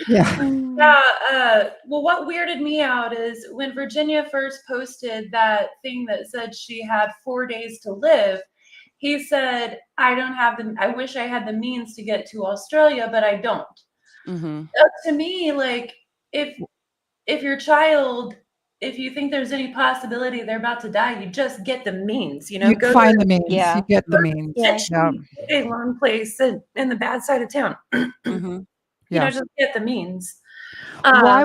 [SPEAKER 5] Yeah.
[SPEAKER 1] Yeah. Well, what weirded me out is when Virginia first posted that thing that said she had 4 days to live. He said, "I don't have the. I wish I had the means to get to Australia, but I don't."
[SPEAKER 2] Mm-hmm.
[SPEAKER 1] To me, like if your child if you think there's any possibility they're about to die, you just get the means, you know,
[SPEAKER 5] You
[SPEAKER 1] go
[SPEAKER 5] find
[SPEAKER 1] to
[SPEAKER 5] the means.
[SPEAKER 3] Yeah.
[SPEAKER 5] You get the means.
[SPEAKER 3] Yeah.
[SPEAKER 5] Yeah.
[SPEAKER 1] a loan place in the bad side of town.
[SPEAKER 2] Mm-hmm.
[SPEAKER 1] You know,
[SPEAKER 5] Yeah.
[SPEAKER 1] just get the means.
[SPEAKER 5] Why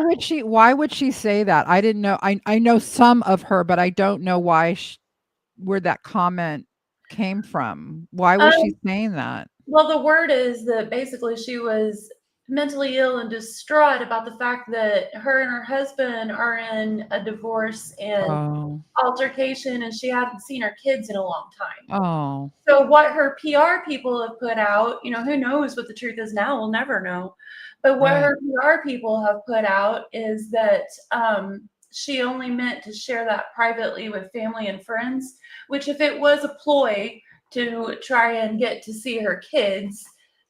[SPEAKER 5] would she say that? I didn't know. I know some of her, but I don't know where that comment came from. Why was she saying that?
[SPEAKER 1] Well, the word is that basically she was mentally ill and distraught about the fact that her and her husband are in a divorce and
[SPEAKER 5] Oh.
[SPEAKER 1] altercation, and she hadn't seen her kids in a long time.
[SPEAKER 5] Oh.
[SPEAKER 1] So what her PR people have put out, you know, who knows what the truth is now? We'll never know. But what
[SPEAKER 5] Right.
[SPEAKER 1] her PR people have put out is that she only meant to share that privately with family and friends, which if it was a ploy to try and get to see her kids,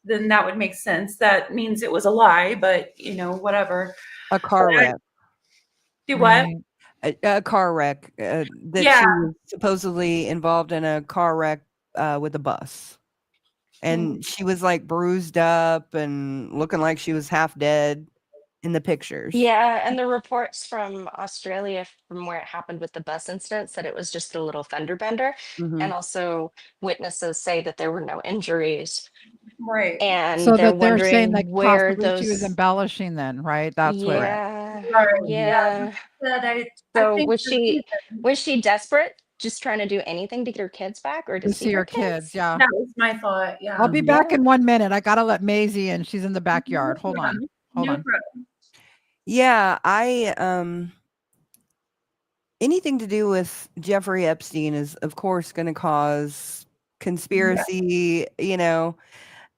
[SPEAKER 1] then that would make sense. That means it was a lie, but you know, whatever.
[SPEAKER 2] A car wreck.
[SPEAKER 1] Do what?
[SPEAKER 5] Right.
[SPEAKER 2] A car wreck. That
[SPEAKER 1] Yeah.
[SPEAKER 2] she was supposedly involved in a car wreck with a bus. And she was like bruised up and looking like she was half dead in the pictures.
[SPEAKER 3] Yeah, and the reports from Australia from where it happened with the bus incident said it was just a little fender bender.
[SPEAKER 2] Mhm.
[SPEAKER 3] And also witnesses say that there were no injuries.
[SPEAKER 1] Right.
[SPEAKER 3] And
[SPEAKER 5] So
[SPEAKER 3] they're
[SPEAKER 5] that they're saying
[SPEAKER 3] wondering
[SPEAKER 5] that
[SPEAKER 3] where
[SPEAKER 5] possibly she was
[SPEAKER 3] those
[SPEAKER 5] embellishing then, right? That's what
[SPEAKER 3] yeah,
[SPEAKER 1] Right.
[SPEAKER 3] yeah.
[SPEAKER 1] That I
[SPEAKER 3] So
[SPEAKER 1] think
[SPEAKER 3] was
[SPEAKER 1] the reason
[SPEAKER 3] she desperate, just trying to do anything to get her kids back or to
[SPEAKER 5] to
[SPEAKER 3] see
[SPEAKER 5] see
[SPEAKER 3] her
[SPEAKER 5] her kids.
[SPEAKER 3] kids?
[SPEAKER 5] Yeah.
[SPEAKER 1] that was my thought. Yeah.
[SPEAKER 5] I'll be back in 1 minute. I gotta let Maisie in. She's in the backyard. Hold
[SPEAKER 1] No
[SPEAKER 5] on.
[SPEAKER 1] problem.
[SPEAKER 5] Hold
[SPEAKER 1] No
[SPEAKER 5] on.
[SPEAKER 1] problem.
[SPEAKER 2] Yeah, anything to do with Jeffrey Epstein is of course going to cause conspiracy, you know.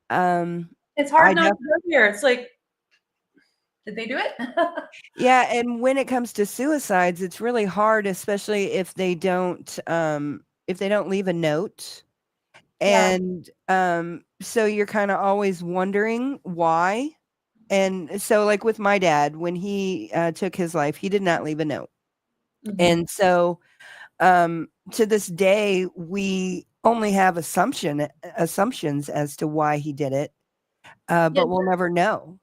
[SPEAKER 1] It's
[SPEAKER 2] I
[SPEAKER 1] hard not
[SPEAKER 2] def-
[SPEAKER 1] to go here. It's like, did they do it?
[SPEAKER 2] yeah, and when it comes to suicides, it's really hard, especially if they don't leave a note.
[SPEAKER 1] Yeah.
[SPEAKER 2] And so you're kind of always wondering why. And so like with my dad, when he took his life, he did not leave a note.
[SPEAKER 1] Mhm.
[SPEAKER 2] And so to this day, we only have assumptions as to why he did it, but
[SPEAKER 1] Yeah.
[SPEAKER 2] we'll never know.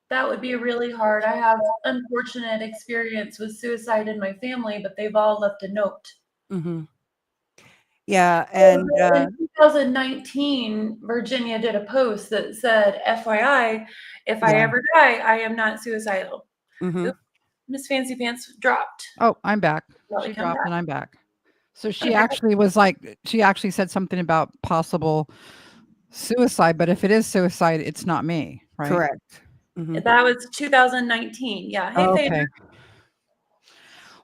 [SPEAKER 1] That would be really hard. I have unfortunate experience with suicide in my family, but they've all left a note.
[SPEAKER 2] Hmm. Yeah, and
[SPEAKER 1] In 2019, Virginia did a post that said, FYI, if I
[SPEAKER 2] Yeah.
[SPEAKER 1] ever die, I am not suicidal.
[SPEAKER 2] mhm.
[SPEAKER 1] Oops, Miss Fancy Pants dropped.
[SPEAKER 5] Oh, I'm back.
[SPEAKER 1] Well,
[SPEAKER 5] She
[SPEAKER 1] you come
[SPEAKER 5] dropped
[SPEAKER 1] back.
[SPEAKER 5] and I'm back. So she
[SPEAKER 1] Okay.
[SPEAKER 5] actually was like, she actually said something about possible suicide, but if it is suicide, it's not me, right?
[SPEAKER 2] Correct. Mhm.
[SPEAKER 1] That was 2019. Yeah. Hey, Phaedra.
[SPEAKER 5] Okay.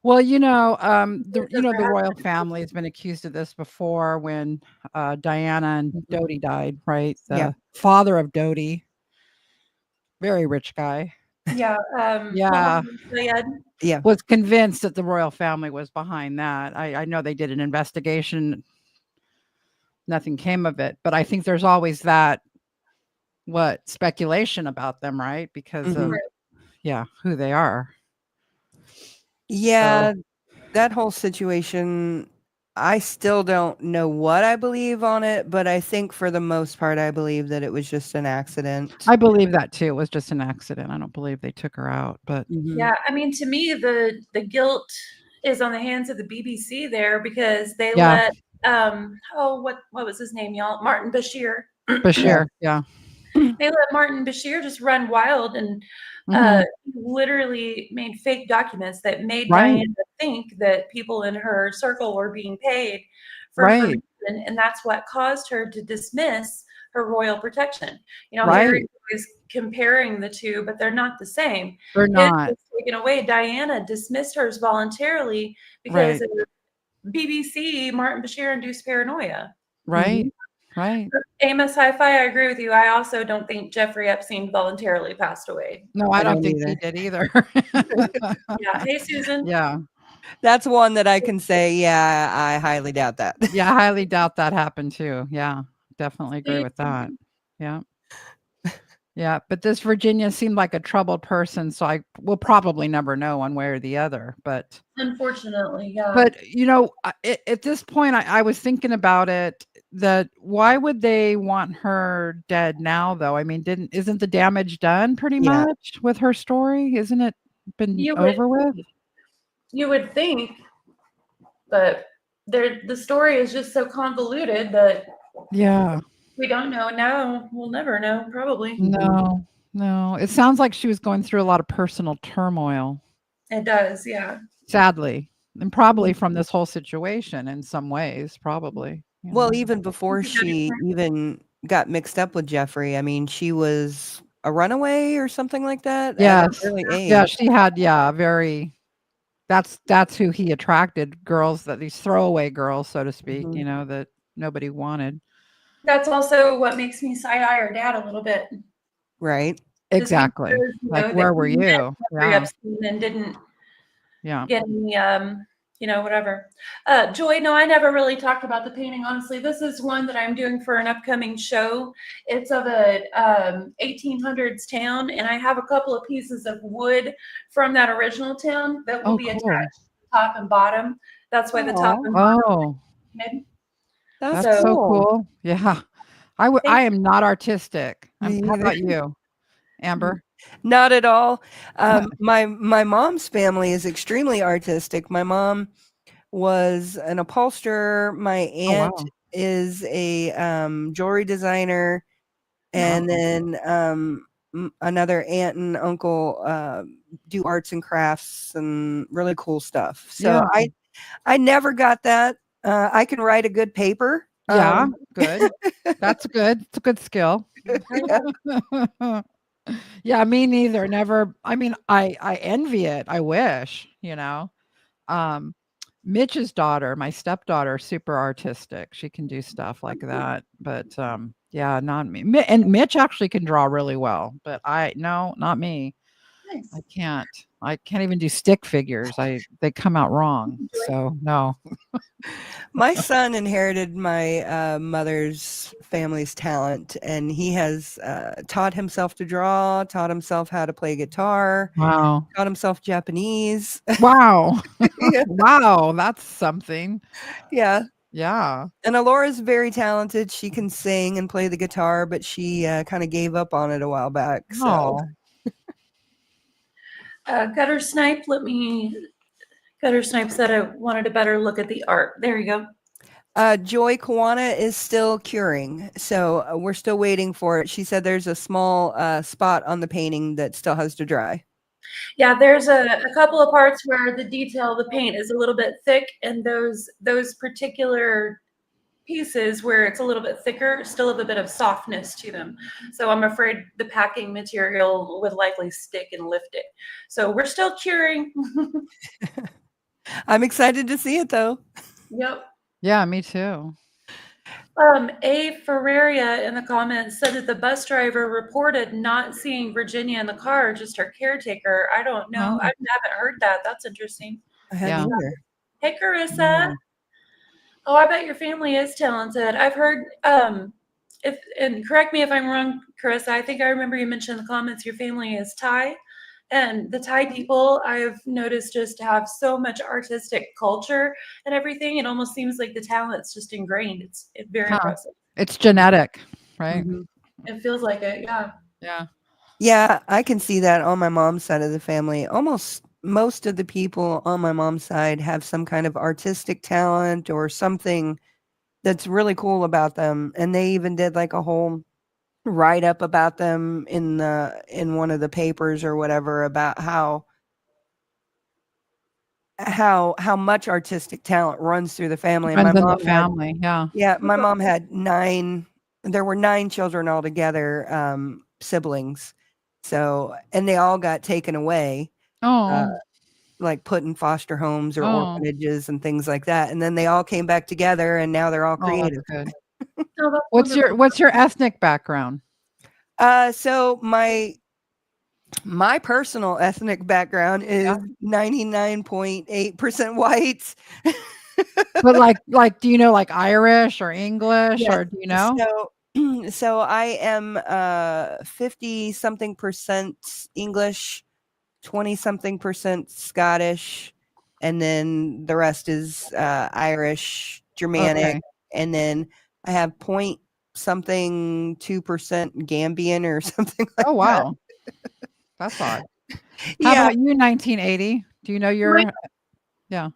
[SPEAKER 5] Well, the royal family has been accused of this before when Diana and Dodi died, right? The
[SPEAKER 2] Yeah.
[SPEAKER 5] father of Dodi, very rich guy,
[SPEAKER 1] Yeah.
[SPEAKER 5] Yeah.
[SPEAKER 1] Mohammed Zayed.
[SPEAKER 2] Yeah.
[SPEAKER 5] was convinced that the royal family was behind that. I know they did an investigation. Nothing came of it, but I think there's always that speculation about them, right? Because of
[SPEAKER 2] Mhm.
[SPEAKER 5] who they are.
[SPEAKER 2] Yeah, that whole situation, I still don't know what I believe on it, but I think for the most part, I believe that it was just an accident.
[SPEAKER 5] I believe that too. It was just an accident. I don't believe they took her out, but
[SPEAKER 2] Mhm.
[SPEAKER 1] Yeah, I mean, to me, the guilt is on the hands of the BBC there because they
[SPEAKER 5] Yeah.
[SPEAKER 1] let what was his name, y'all? Martin Bashir.
[SPEAKER 5] Bashir, yeah.
[SPEAKER 1] They let Martin Bashir just run wild and
[SPEAKER 5] Mhm.
[SPEAKER 1] literally made fake documents that made
[SPEAKER 5] Right.
[SPEAKER 1] Diana think that people in her circle were being paid for
[SPEAKER 5] Right.
[SPEAKER 1] information, and that's what caused her to dismiss her royal protection. You know,
[SPEAKER 5] Right.
[SPEAKER 1] Harry is comparing the two, but they're not the same.
[SPEAKER 5] They're
[SPEAKER 1] His
[SPEAKER 5] not.
[SPEAKER 1] was taken away. Diana dismissed hers voluntarily because
[SPEAKER 5] Right.
[SPEAKER 1] of BBC, Martin Bashir induced paranoia.
[SPEAKER 5] Right. Right.
[SPEAKER 1] Amos Hi-Fi, I agree with you. I also don't think Jeffrey Epstein voluntarily passed away.
[SPEAKER 5] No, I
[SPEAKER 2] I
[SPEAKER 5] don't
[SPEAKER 2] don't
[SPEAKER 5] think he
[SPEAKER 2] either.
[SPEAKER 5] did either.
[SPEAKER 1] Yeah. Hey, Susan.
[SPEAKER 5] Yeah.
[SPEAKER 2] That's one that I can say, yeah, I highly doubt that.
[SPEAKER 5] Yeah, I highly doubt that happened too. Yeah. Definitely agree with that. Yeah. Yeah, but this Virginia seemed like a troubled person, so I will probably never know one way or the other, but
[SPEAKER 1] Unfortunately, yeah.
[SPEAKER 5] at this point, I was thinking about it, that why would they want her dead now, though? I mean, isn't the damage done pretty
[SPEAKER 2] Yeah.
[SPEAKER 5] much with her story? Isn't it been
[SPEAKER 1] You would
[SPEAKER 5] over with?
[SPEAKER 1] You would think, but the story is just so convoluted that
[SPEAKER 5] Yeah.
[SPEAKER 1] we don't know now. We'll never know, probably.
[SPEAKER 5] No. No. It sounds like she was going through a lot of personal turmoil,
[SPEAKER 1] It does, yeah.
[SPEAKER 5] sadly, and probably from this whole situation in some ways, probably. You
[SPEAKER 2] Well,
[SPEAKER 5] know?
[SPEAKER 2] even before she even got mixed up with Jeffrey, I mean, she was a runaway or something like that at an
[SPEAKER 5] Yes.
[SPEAKER 2] early
[SPEAKER 5] Yeah,
[SPEAKER 2] age.
[SPEAKER 5] she had, yeah, very that's who he attracted, girls that these throwaway girls, so to speak,
[SPEAKER 2] Mhm.
[SPEAKER 5] that nobody wanted.
[SPEAKER 1] That's also what makes me side-eye her dad a little bit.
[SPEAKER 2] Right.
[SPEAKER 1] Just
[SPEAKER 5] Exactly.
[SPEAKER 1] because,
[SPEAKER 5] Like,
[SPEAKER 1] that
[SPEAKER 5] where were
[SPEAKER 1] he met
[SPEAKER 5] you?
[SPEAKER 1] Jeffrey
[SPEAKER 5] Yeah.
[SPEAKER 1] Epstein and didn't
[SPEAKER 5] Yeah.
[SPEAKER 1] get any, whatever. Joy, no, I never really talked about the painting, honestly. This is one that I'm doing for an upcoming show. It's of a 1800s town, and I have a couple of pieces of wood from that original town that will
[SPEAKER 5] Oh,
[SPEAKER 1] be
[SPEAKER 5] cool.
[SPEAKER 1] attached to the top and bottom. That's why the top
[SPEAKER 2] Aw.
[SPEAKER 1] and bottom
[SPEAKER 5] Oh,
[SPEAKER 1] are
[SPEAKER 2] That's
[SPEAKER 5] that's so
[SPEAKER 2] cool.
[SPEAKER 5] cool. Yeah. I
[SPEAKER 1] Thank
[SPEAKER 5] am not artistic.
[SPEAKER 2] Me
[SPEAKER 5] How
[SPEAKER 2] either.
[SPEAKER 5] about you, Amber?
[SPEAKER 2] Not at all. My mom's family is extremely artistic. My mom was an upholsterer. My
[SPEAKER 5] Oh,
[SPEAKER 2] aunt
[SPEAKER 5] wow.
[SPEAKER 2] is a jewelry designer, and
[SPEAKER 5] Oh,
[SPEAKER 2] then another aunt and uncle do arts and crafts and really cool stuff. So
[SPEAKER 5] yeah.
[SPEAKER 2] I never got that. I can write a good paper.
[SPEAKER 5] Yeah. Good. That's good. It's a good skill.
[SPEAKER 2] Yeah.
[SPEAKER 5] Yeah, me neither. Never. I mean, I envy it. I wish, Um, Mitch's daughter, my stepdaughter, super artistic. She can do stuff like that. But yeah, not me. And Mitch actually can draw really well, but no, not me.
[SPEAKER 1] Nice.
[SPEAKER 5] I can't even do stick figures. They come out wrong. So no.
[SPEAKER 2] My son inherited my mother's family's talent, and he has taught himself to draw, taught himself how to play guitar,
[SPEAKER 5] Wow.
[SPEAKER 2] taught himself Japanese.
[SPEAKER 5] Wow.
[SPEAKER 2] Yeah.
[SPEAKER 5] Wow, that's something.
[SPEAKER 2] Yeah.
[SPEAKER 5] Yeah.
[SPEAKER 2] And Alora's very talented. She can sing and play the guitar, but she kind of gave up on it a while back. So
[SPEAKER 5] Oh.
[SPEAKER 1] Gutter Snipe, Gutter Snipe said I wanted a better look at the art. There you go.
[SPEAKER 2] Joy Kawana is still curing. So we're still waiting for it. She said there's a small spot on the painting that still has to dry.
[SPEAKER 1] Yeah, there's a couple of parts where the detail of the paint is a little bit thick, and those particular pieces where it's a little bit thicker still have a bit of softness to them. So I'm afraid the packing material would likely stick and lift it. So we're still curing.
[SPEAKER 2] I'm excited to see it though.
[SPEAKER 1] Yep.
[SPEAKER 5] Yeah, me too.
[SPEAKER 1] A Ferraria in the comments said that the bus driver reported not seeing Virginia in the car, just her caretaker. I don't know.
[SPEAKER 5] Oh.
[SPEAKER 1] I haven't heard that. That's interesting.
[SPEAKER 2] I hadn't
[SPEAKER 5] Yeah.
[SPEAKER 2] either.
[SPEAKER 1] Hey, Carissa.
[SPEAKER 5] Yeah.
[SPEAKER 1] Oh, I bet your family is talented. I've heard, if and correct me if I'm wrong, Carissa. I think I remember you mentioned in the comments your family is Thai, and the Thai people I've noticed just have so much artistic culture and everything. It almost seems like the talent's just ingrained. It's very
[SPEAKER 5] Huh.
[SPEAKER 1] impressive.
[SPEAKER 5] It's genetic, right?
[SPEAKER 2] Mhm.
[SPEAKER 1] It feels like it. Yeah.
[SPEAKER 5] Yeah.
[SPEAKER 2] Yeah, I can see that on my mom's side of the family. Almost most of the people on my mom's side have some kind of artistic talent or something that's really cool about them. And they even did like a whole write up about them in one of the papers or whatever about how much artistic talent runs through the family. And my
[SPEAKER 5] Depends on
[SPEAKER 2] mom
[SPEAKER 5] the
[SPEAKER 2] had
[SPEAKER 5] family. Yeah.
[SPEAKER 2] my mom had 9 there were 9 children altogether, siblings. So and they all got taken away, uh,
[SPEAKER 5] Oh.
[SPEAKER 2] like put in foster homes or
[SPEAKER 5] Oh.
[SPEAKER 2] orphanages and things like that, and then they all came back together, and now they're all
[SPEAKER 5] Oh, that's
[SPEAKER 2] creative.
[SPEAKER 5] good.
[SPEAKER 1] Oh, that's
[SPEAKER 5] What's
[SPEAKER 1] wonderful.
[SPEAKER 5] your ethnic background?
[SPEAKER 2] So my personal ethnic background is
[SPEAKER 5] Yeah.
[SPEAKER 2] 99.8% white.
[SPEAKER 5] But like do you know like Irish or English
[SPEAKER 2] Yes.
[SPEAKER 5] or do you know?
[SPEAKER 2] So I am 50 something percent English, 20 something percent Scottish, and then the rest is Irish, Germanic,
[SPEAKER 5] Okay.
[SPEAKER 2] and then I have point something 2% Gambian or something like
[SPEAKER 5] Oh,
[SPEAKER 2] that.
[SPEAKER 5] wow. That's odd. How
[SPEAKER 2] Yeah,
[SPEAKER 5] about you, 1980? Do you know your Yeah.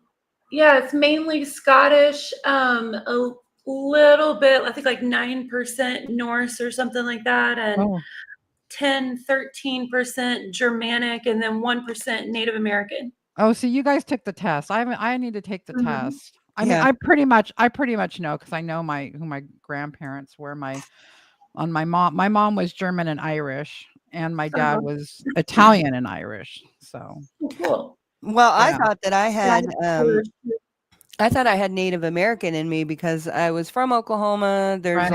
[SPEAKER 1] Yeah, it's mainly Scottish, a little bit, I think like 9% Norse or something like that, and
[SPEAKER 5] Oh.
[SPEAKER 1] 13% Germanic, and then 1% Native American.
[SPEAKER 5] Oh, so you guys took the test. I need to take the
[SPEAKER 1] Mhm.
[SPEAKER 5] test. I mean,
[SPEAKER 2] Yeah.
[SPEAKER 5] I pretty much know because I know who my grandparents were. My mom was German and Irish, and my dad
[SPEAKER 1] Uh-huh.
[SPEAKER 5] was Italian and Irish. So
[SPEAKER 1] Cool.
[SPEAKER 2] Well, I
[SPEAKER 5] yeah.
[SPEAKER 2] thought that I
[SPEAKER 1] Yeah,
[SPEAKER 2] had I thought I had Native American in me because I was from Oklahoma.
[SPEAKER 5] Right.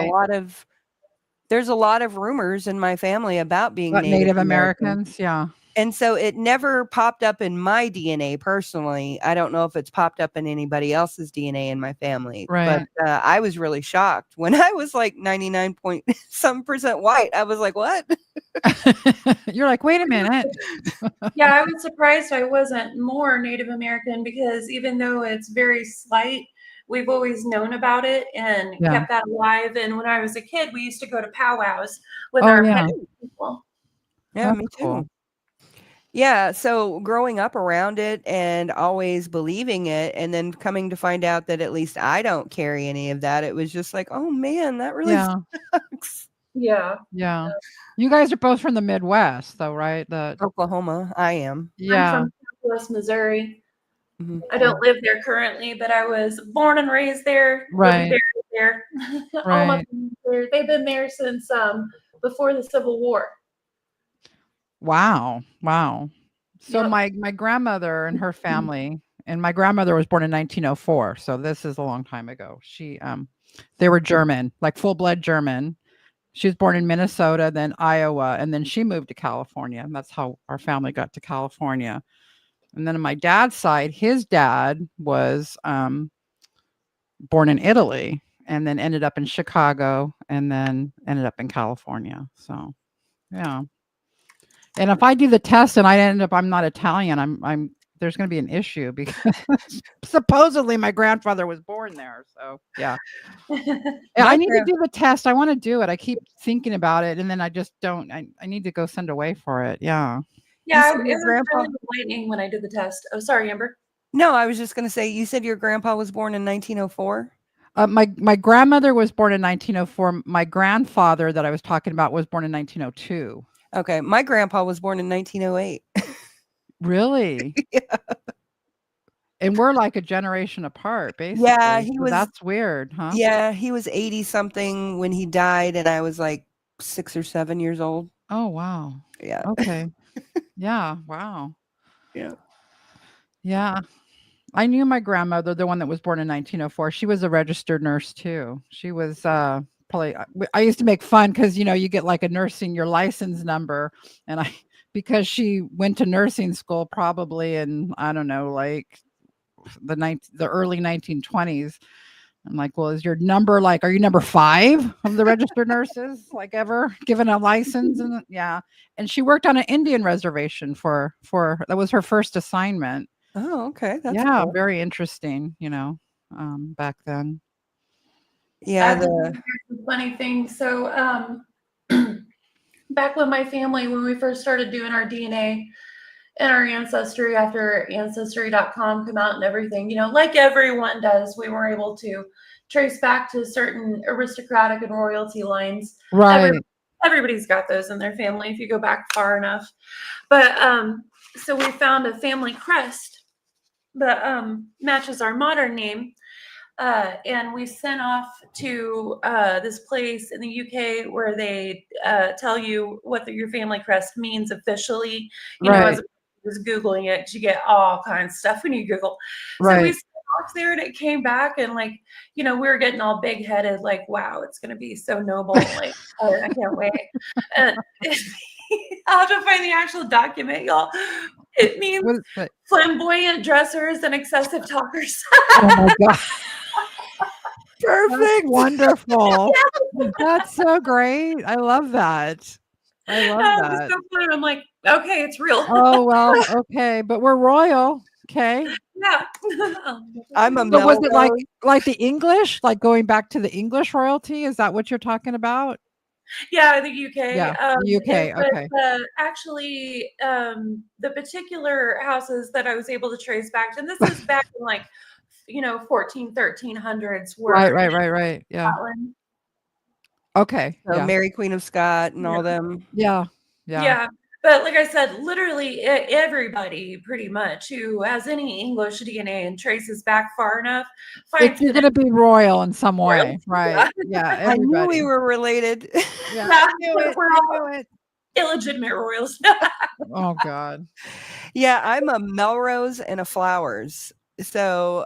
[SPEAKER 2] There's a lot of rumors in my family about being
[SPEAKER 5] But
[SPEAKER 2] Native
[SPEAKER 5] Native
[SPEAKER 2] American.
[SPEAKER 5] Americans, yeah.
[SPEAKER 2] And so it never popped up in my DNA personally. I don't know if it's popped up in anybody else's DNA in my family, but
[SPEAKER 5] Right.
[SPEAKER 2] I was really shocked when I was like 99 point some percent white. I was like, what?
[SPEAKER 5] You're like, wait a minute.
[SPEAKER 1] Yeah, I was surprised I wasn't more Native American because even though it's very slight, we've always known about it and
[SPEAKER 5] Yeah.
[SPEAKER 1] kept that alive. And when I was a kid, we used to go to powwows with
[SPEAKER 5] Oh
[SPEAKER 1] our
[SPEAKER 5] yeah.
[SPEAKER 1] Petty people.
[SPEAKER 2] Yeah,
[SPEAKER 5] That's
[SPEAKER 2] me
[SPEAKER 5] cool.
[SPEAKER 2] too. Yeah, so growing up around it and always believing it and then coming to find out that at least I don't carry any of that, it was just like, "Oh man, that really
[SPEAKER 5] Yeah.
[SPEAKER 2] sucks."
[SPEAKER 1] Yeah.
[SPEAKER 5] Yeah. You guys are both from the Midwest though, right?
[SPEAKER 2] Oklahoma, I am.
[SPEAKER 1] I'm
[SPEAKER 5] Yeah.
[SPEAKER 1] from Southwest Missouri.
[SPEAKER 2] Mhm.
[SPEAKER 1] I don't live there currently, but I was born and raised there. Will be
[SPEAKER 5] Right.
[SPEAKER 1] buried there. All my
[SPEAKER 5] Right.
[SPEAKER 1] family's there. They've been there since before the Civil War.
[SPEAKER 5] Wow. Wow. So
[SPEAKER 1] Yep.
[SPEAKER 5] my grandmother and her family, and my grandmother was born in 1904, so this is a long time ago. They were German, like full-blood German. She was born in Minnesota, then Iowa, and then she moved to California. And that's how our family got to California. And then on my dad's side, his dad was born in Italy and then ended up in Chicago and then ended up in California. So, yeah. And if I do the test and I end up I'm not Italian, I'm there's going to be an issue because supposedly my grandfather was born there. So, yeah. Yeah,
[SPEAKER 2] My
[SPEAKER 5] I need to
[SPEAKER 2] grand
[SPEAKER 5] do the test. I want to do it. I keep thinking about it and then I just don't. I need to go send away for it. Yeah.
[SPEAKER 2] You
[SPEAKER 1] Yeah,
[SPEAKER 2] said
[SPEAKER 1] it
[SPEAKER 2] your
[SPEAKER 1] was
[SPEAKER 2] grandpa
[SPEAKER 1] really enlightening when I did the test. Oh, sorry, Amber.
[SPEAKER 2] No, I was just gonna say, you said your grandpa was born in 1904?
[SPEAKER 5] My grandmother was born in 1904. My grandfather that I was talking about was born in 1902.
[SPEAKER 2] Okay, my grandpa was born in 1908.
[SPEAKER 5] Really?
[SPEAKER 2] Yeah.
[SPEAKER 5] And we're like a generation apart, basically.
[SPEAKER 2] Yeah, he
[SPEAKER 5] So
[SPEAKER 2] was
[SPEAKER 5] that's weird, huh?
[SPEAKER 2] yeah, he was 80 something when he died and I was like 6 or 7 years old.
[SPEAKER 5] Oh, wow.
[SPEAKER 2] Yeah.
[SPEAKER 5] Okay. Yeah. Wow.
[SPEAKER 2] Yeah.
[SPEAKER 5] Yeah. I knew my grandmother, the one that was born in 1904. She was a registered nurse too. She was probably, I used to make fun because, you get like a nursing, your license number. And because she went to nursing school probably in, I don't know, like the early 1920s. I'm like, well, is your number like, are you number 5 of the registered nurses like ever given a license? And yeah. And she worked on an Indian reservation for that was her first assignment.
[SPEAKER 2] Oh, okay. That's
[SPEAKER 5] Yeah,
[SPEAKER 2] cool.
[SPEAKER 5] very interesting, back then.
[SPEAKER 2] Yeah,
[SPEAKER 1] Here's the funny thing. So, back when my family, when we first started doing our DNA and our ancestry after ancestry.com came out and everything, like everyone does, we were able to trace back to certain aristocratic and royalty lines.
[SPEAKER 5] Right.
[SPEAKER 1] Everybody's got those in their family if you go back far enough. But so we found a family crest that matches our modern name. And we sent off to this place in the UK where they tell you what your family crest means officially. As was Googling it, you get all kinds of stuff when you Google. So we sent off there and it came back and we were getting all big headed, like, wow, it's going to be so noble. Like, I can't wait. And I'll have to find the actual document, y'all. It means flamboyant dressers and excessive talkers.
[SPEAKER 5] Oh my God.
[SPEAKER 2] perfect.
[SPEAKER 5] That's wonderful. That's so great. I love that. I love
[SPEAKER 1] It
[SPEAKER 5] that.
[SPEAKER 1] was so fun. I'm like, okay, it's real.
[SPEAKER 5] Oh, well, okay. But we're royal. Okay.
[SPEAKER 1] Yeah.
[SPEAKER 2] I'm a
[SPEAKER 5] So was it
[SPEAKER 2] Melrose.
[SPEAKER 5] like the English, like going back to the English royalty? Is that what you're talking about?
[SPEAKER 1] Yeah, the UK.
[SPEAKER 5] Yeah, the UK, okay.
[SPEAKER 1] Actually, the particular houses that I was able to trace back, and this is back in like, 1300s
[SPEAKER 5] Right,
[SPEAKER 1] were
[SPEAKER 5] right,
[SPEAKER 1] in
[SPEAKER 5] right, right. Yeah.
[SPEAKER 1] Scotland.
[SPEAKER 5] Okay.
[SPEAKER 2] So
[SPEAKER 5] Yeah.
[SPEAKER 2] Mary Queen of Scott and all them.
[SPEAKER 5] Yeah. Yeah.
[SPEAKER 1] Yeah, but like I said, literally everybody pretty much who has any English DNA and traces back far enough finds
[SPEAKER 5] You're gonna be royal in some way,
[SPEAKER 1] royalty.
[SPEAKER 5] right? Yeah,
[SPEAKER 2] I knew we
[SPEAKER 5] everybody.
[SPEAKER 2] were related.
[SPEAKER 5] Yeah,
[SPEAKER 1] Yeah,
[SPEAKER 5] I knew it.
[SPEAKER 1] we're
[SPEAKER 5] I
[SPEAKER 1] all
[SPEAKER 5] knew it.
[SPEAKER 1] illegitimate royals.
[SPEAKER 5] Oh God.
[SPEAKER 2] Yeah, I'm a Melrose and a Flowers. So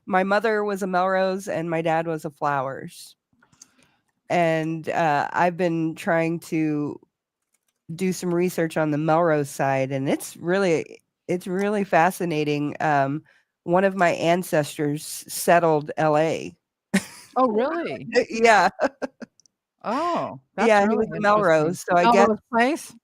[SPEAKER 2] my mother was a Melrose and my dad was a Flowers. And I've been trying to do some research on the Melrose side, and it's really fascinating. One of my ancestors settled LA.
[SPEAKER 5] Oh, really?
[SPEAKER 2] Yeah.
[SPEAKER 5] Oh, that's
[SPEAKER 2] Yeah, he
[SPEAKER 5] really
[SPEAKER 2] was a
[SPEAKER 5] interesting.
[SPEAKER 2] Melrose. So
[SPEAKER 5] Melrose Place?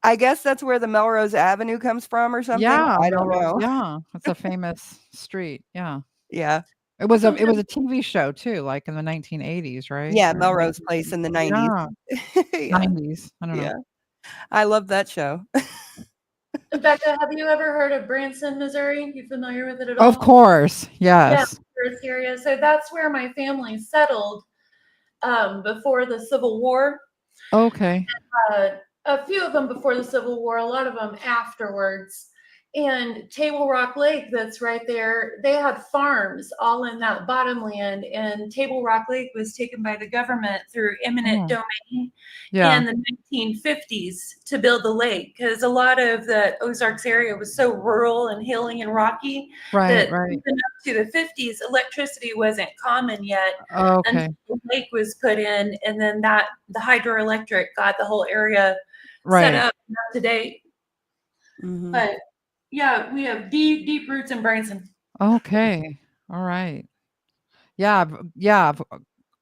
[SPEAKER 2] I guess that's where the Melrose Avenue comes from or something.
[SPEAKER 5] Yeah,
[SPEAKER 2] I don't
[SPEAKER 5] Melrose.
[SPEAKER 2] know.
[SPEAKER 5] Yeah, it's a famous street. Yeah.
[SPEAKER 2] Yeah.
[SPEAKER 5] It was a
[SPEAKER 1] Sometimes
[SPEAKER 5] TV show too, like in the 1980s, right?
[SPEAKER 2] Yeah,
[SPEAKER 5] Or
[SPEAKER 2] Melrose Place in the 90s.
[SPEAKER 5] yeah,
[SPEAKER 2] Yeah.
[SPEAKER 5] 90s. I don't know.
[SPEAKER 2] Yeah. I love that show.
[SPEAKER 1] Becca, have you ever heard of Branson, Missouri? You familiar with it at
[SPEAKER 5] Of
[SPEAKER 1] all?
[SPEAKER 5] course.
[SPEAKER 1] Yeah,
[SPEAKER 5] Yes.
[SPEAKER 1] Earth area. So that's where my family settled before the Civil War.
[SPEAKER 5] Okay.
[SPEAKER 1] Uh, a few of them before the Civil War, a lot of them afterwards. And Table Rock Lake, that's right there, they had farms all in that bottomland. And Table Rock Lake was taken by the government through eminent domain
[SPEAKER 5] Yeah.
[SPEAKER 1] in the 1950s to build the lake, because a lot of the Ozarks area was so rural and hilly and rocky
[SPEAKER 5] Right,
[SPEAKER 1] that
[SPEAKER 5] right.
[SPEAKER 1] even up to the 50s, electricity wasn't common yet
[SPEAKER 5] Okay.
[SPEAKER 1] until the lake was put in, and then the hydroelectric got the whole area set
[SPEAKER 5] Right.
[SPEAKER 1] up and up to date.
[SPEAKER 2] Mhm.
[SPEAKER 1] But yeah, we have deep roots in Branson.
[SPEAKER 5] Okay. All right. Yeah, I've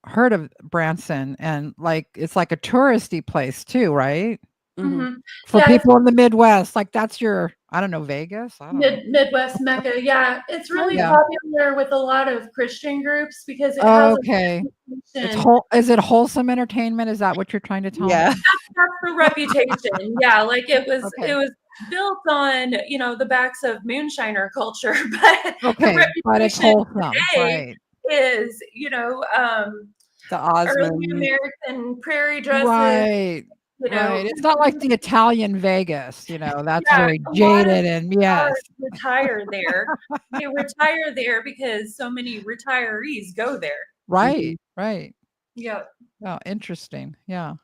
[SPEAKER 5] heard of Branson, and like it's like a touristy place too, right?
[SPEAKER 2] Mhm.
[SPEAKER 5] For
[SPEAKER 1] Yeah, it's
[SPEAKER 5] people in the Midwest, like that's your, I don't know, Vegas. I don't know.
[SPEAKER 1] Midwest Mecca. Yeah, it's really
[SPEAKER 5] Yeah.
[SPEAKER 1] popular with a lot of Christian groups because it has
[SPEAKER 5] Okay.
[SPEAKER 1] a
[SPEAKER 5] It's
[SPEAKER 1] reputation.
[SPEAKER 5] is it wholesome entertainment? Is that what you're trying to tell
[SPEAKER 2] Yeah.
[SPEAKER 5] me?
[SPEAKER 1] That's the reputation. Yeah, like it was
[SPEAKER 5] Okay.
[SPEAKER 1] built on, the backs of moonshiner culture, but the
[SPEAKER 5] Okay, but it's
[SPEAKER 1] reputation
[SPEAKER 5] wholesome,
[SPEAKER 1] today
[SPEAKER 5] right?
[SPEAKER 1] is,
[SPEAKER 2] The
[SPEAKER 1] early
[SPEAKER 2] Osmond.
[SPEAKER 1] American prairie dresses,
[SPEAKER 5] Right.
[SPEAKER 1] you know.
[SPEAKER 5] Right. It's not like the Italian Vegas, that's
[SPEAKER 1] Yeah,
[SPEAKER 5] very
[SPEAKER 1] a lot of
[SPEAKER 5] jaded and yes.
[SPEAKER 1] stars retire there. They retire there because so many retirees go there.
[SPEAKER 5] Right. Right.
[SPEAKER 1] Yeah.
[SPEAKER 5] Oh, interesting. Yeah.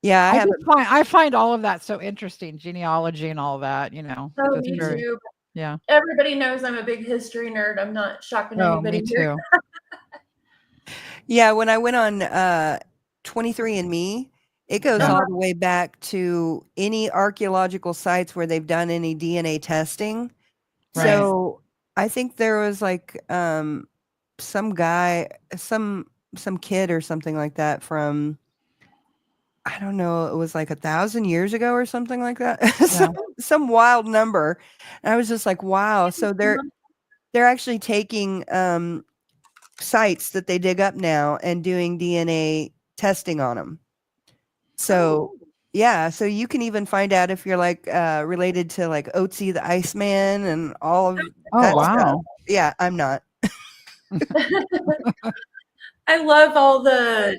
[SPEAKER 2] Yeah, I have
[SPEAKER 5] I find all of that so interesting, genealogy and all that,
[SPEAKER 1] Oh,
[SPEAKER 5] that's
[SPEAKER 1] me
[SPEAKER 5] very,
[SPEAKER 1] too.
[SPEAKER 5] yeah.
[SPEAKER 1] Everybody knows I'm a big history nerd. I'm not shocking
[SPEAKER 5] Oh, me
[SPEAKER 1] anybody here.
[SPEAKER 5] too.
[SPEAKER 2] when I went on 23andMe, it goes
[SPEAKER 1] Uh-huh.
[SPEAKER 2] all the way back to any archaeological sites where they've done any DNA testing.
[SPEAKER 5] Right.
[SPEAKER 2] So I think there was like some guy, some kid or something like that from, I don't know, it was like 1,000 years ago or something like that.
[SPEAKER 5] Yeah.
[SPEAKER 2] some wild number. And I was just like, wow. So they're actually taking sites that they dig up now and doing DNA testing on them. So yeah, so you can even find out if you're like related to like Otzi the Iceman and all of
[SPEAKER 5] Oh,
[SPEAKER 2] that stuff.
[SPEAKER 5] wow.
[SPEAKER 2] Yeah, I'm not.
[SPEAKER 1] I love all the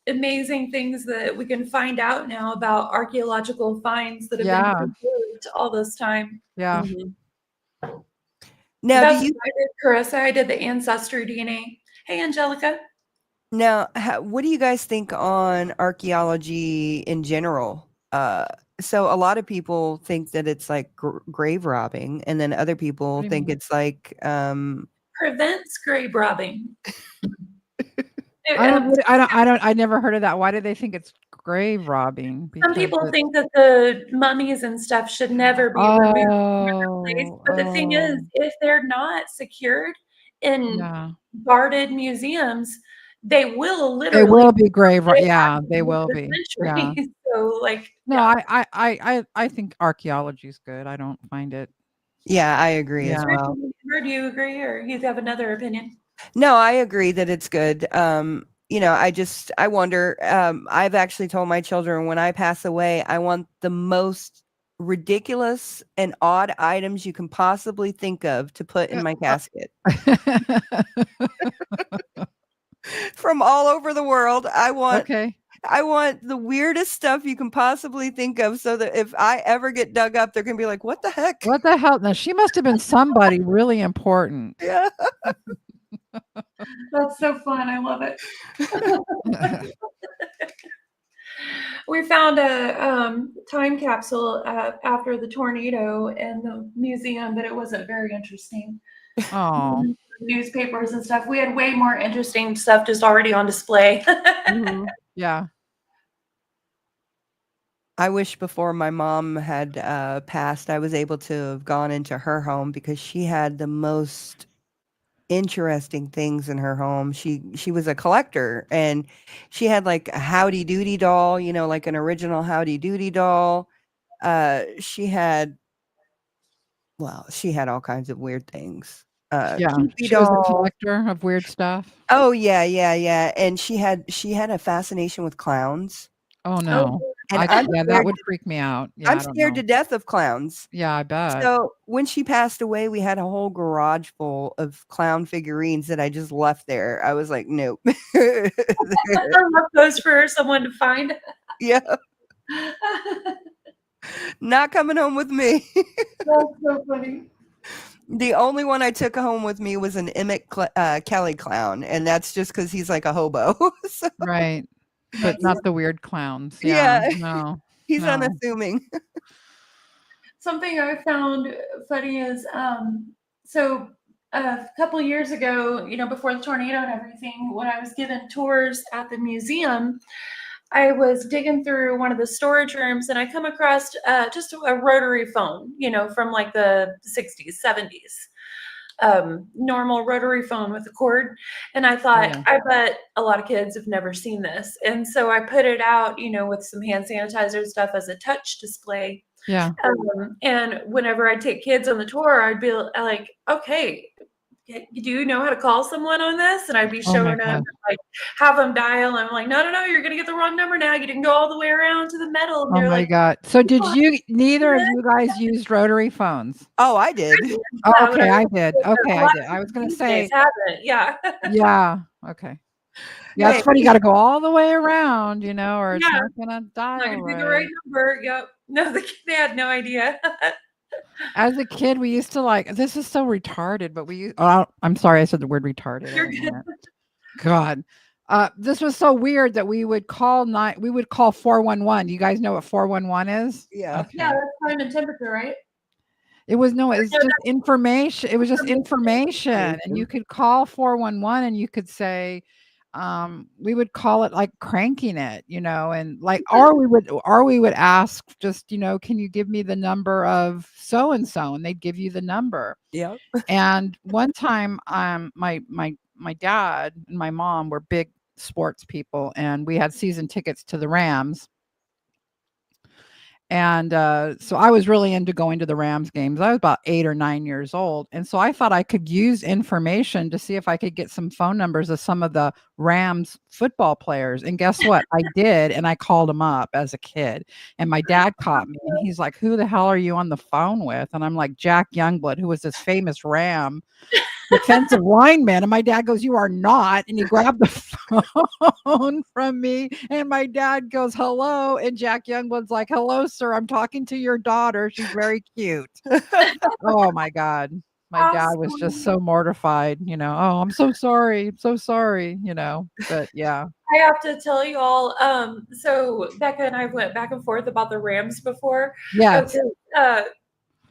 [SPEAKER 1] amazing things that we can find out now about archaeological finds that have
[SPEAKER 5] Yeah.
[SPEAKER 1] been preserved all this time.
[SPEAKER 5] Yeah.
[SPEAKER 2] Mhm. Now,
[SPEAKER 1] That's
[SPEAKER 2] do you
[SPEAKER 1] what I did, Carissa. I did the ancestry DNA. Hey, Angelica.
[SPEAKER 2] now what do you guys think on archaeology in general? So a lot of people think that it's like grave robbing, and then other people
[SPEAKER 5] What do you
[SPEAKER 2] think
[SPEAKER 5] mean?
[SPEAKER 2] it's like
[SPEAKER 1] Prevents grave robbing.
[SPEAKER 5] I never heard of that. Why do they think it's grave robbing?
[SPEAKER 1] Some people think that the mummies and stuff should never be removed from their place. But the thing is, if they're not secured in
[SPEAKER 5] yeah.
[SPEAKER 1] guarded museums, they will
[SPEAKER 5] They
[SPEAKER 1] literally
[SPEAKER 5] will be grave.
[SPEAKER 1] stay
[SPEAKER 5] Yeah,
[SPEAKER 1] active
[SPEAKER 5] they
[SPEAKER 1] for
[SPEAKER 5] will be. Yeah.
[SPEAKER 1] centuries. So, like,
[SPEAKER 5] No,
[SPEAKER 1] yeah.
[SPEAKER 5] I think archaeology is good. I don't find it.
[SPEAKER 2] yeah, I agree as
[SPEAKER 5] Yeah.
[SPEAKER 2] well.
[SPEAKER 1] Do you agree, or you have another opinion?
[SPEAKER 2] No, I agree that it's good. I wonder, I've actually told my children when I pass away, I want the most ridiculous and odd items you can possibly think of to put in my casket from all over the world.
[SPEAKER 5] Okay.
[SPEAKER 2] I want the weirdest stuff you can possibly think of so that if I ever get dug up, they're going to be like, what the heck?
[SPEAKER 5] What the hell? Now, she must have been somebody really important.
[SPEAKER 2] Yeah.
[SPEAKER 1] That's so fun. I love it. We found a time capsule after the tornado in the museum, but it wasn't very interesting.
[SPEAKER 5] Oh.
[SPEAKER 1] Newspapers and stuff. We had way more interesting stuff just already on display.
[SPEAKER 2] Mhm.
[SPEAKER 5] Yeah.
[SPEAKER 2] I wish before my mom had passed, I was able to have gone into her home because she had the most interesting things in her home. She was a collector, and she had like a Howdy Doody doll, like an original Howdy Doody doll. She had all kinds of weird things.
[SPEAKER 5] Yeah.
[SPEAKER 2] Jupy
[SPEAKER 5] She was a
[SPEAKER 2] doll.
[SPEAKER 5] collector of weird stuff.
[SPEAKER 2] Oh yeah. And she had a fascination with clowns.
[SPEAKER 5] Oh no.
[SPEAKER 2] And
[SPEAKER 5] that would freak me out. Yeah,
[SPEAKER 2] I'm
[SPEAKER 5] I don't
[SPEAKER 2] scared
[SPEAKER 5] know.
[SPEAKER 2] to death of clowns.
[SPEAKER 5] Yeah, I bet.
[SPEAKER 2] So when she passed away, we had a whole garage full of clown figurines that I just left there. I was like, nope.
[SPEAKER 1] I love those for someone to find.
[SPEAKER 2] Yeah, not coming home with me.
[SPEAKER 1] That's so funny.
[SPEAKER 2] The only one I took home with me was an Emmett Kelly clown, and that's just because he's like a hobo. So,
[SPEAKER 5] Right. But not the weird clowns.
[SPEAKER 2] Yeah.
[SPEAKER 5] No.
[SPEAKER 2] he's
[SPEAKER 5] No.
[SPEAKER 2] unassuming.
[SPEAKER 1] Something I found funny is so a couple years ago, before the tornado and everything, when I was given tours at the museum, I was digging through one of the storage rooms and I come across just a rotary phone, from like the 60s, 70s. Normal rotary phone with a cord. And I thought,
[SPEAKER 5] Yeah.
[SPEAKER 1] I bet a lot of kids have never seen this. And so I put it out, with some hand sanitizer stuff as a touch display.
[SPEAKER 5] Yeah.
[SPEAKER 1] And whenever I take kids on the tour, I'd be like, okay, do you know how to call someone on this? And I'd be
[SPEAKER 5] Oh my
[SPEAKER 1] showing them,
[SPEAKER 5] God.
[SPEAKER 1] like, have them dial. I'm like, no, you're going to get the wrong number now. You didn't go all the way around to the metal. And
[SPEAKER 5] Oh
[SPEAKER 1] they're
[SPEAKER 5] my
[SPEAKER 1] like,
[SPEAKER 5] God. So neither of you guys used rotary phones?
[SPEAKER 2] Oh, I did.
[SPEAKER 5] Oh,
[SPEAKER 1] yeah,
[SPEAKER 5] okay, I did.
[SPEAKER 1] a
[SPEAKER 5] Okay, I
[SPEAKER 1] lot
[SPEAKER 5] did.
[SPEAKER 1] of
[SPEAKER 5] I was going to
[SPEAKER 1] these
[SPEAKER 5] say,
[SPEAKER 1] days haven't. Yeah.
[SPEAKER 5] yeah. Okay. Yeah,
[SPEAKER 2] Hey.
[SPEAKER 5] it's funny. You got to go all the way around, or it's
[SPEAKER 1] Yeah.
[SPEAKER 5] not going to
[SPEAKER 1] Not
[SPEAKER 5] dial
[SPEAKER 1] going to be the right
[SPEAKER 5] right.
[SPEAKER 1] number. Yep. No, they had no idea.
[SPEAKER 5] As a kid, we used to this is so retarded, but I'm sorry, I said the word retarded. I
[SPEAKER 1] You're
[SPEAKER 5] didn't
[SPEAKER 1] good.
[SPEAKER 5] mean it. God. This was so weird that we would call 411. You guys know what 411 is?
[SPEAKER 2] Yeah.
[SPEAKER 5] Okay.
[SPEAKER 1] Yeah, that's time and temperature, right?
[SPEAKER 5] It's
[SPEAKER 1] No,
[SPEAKER 5] just information. It was just information. And you could call 411 and you could say, we would call it like cranking it, and or we would ask just, can you give me the number of so and so, and they'd give you the number.
[SPEAKER 2] Yeah.
[SPEAKER 5] And one time, my dad and my mom were big sports people, and we had season tickets to the Rams. And so I was really into going to the Rams games. I was about 8 or 9 years old. And so I thought I could use information to see if I could get some phone numbers of some of the Rams football players. And guess what? I did. And I called them up as a kid. And my dad caught me. And he's like, who the hell are you on the phone with? And I'm like, Jack Youngblood, who was this famous Ram defensive lineman. And my dad goes, you are not. And he grabbed the phone from me. And my dad goes, hello. And Jack Youngblood's like, hello, sir. I'm talking to your daughter. She's very cute. Oh my God. My dad was just so mortified, oh, I'm so sorry. I'm so sorry, but yeah.
[SPEAKER 1] I have to tell you all, so Becca and I went back and forth about the Rams before.
[SPEAKER 5] Yes.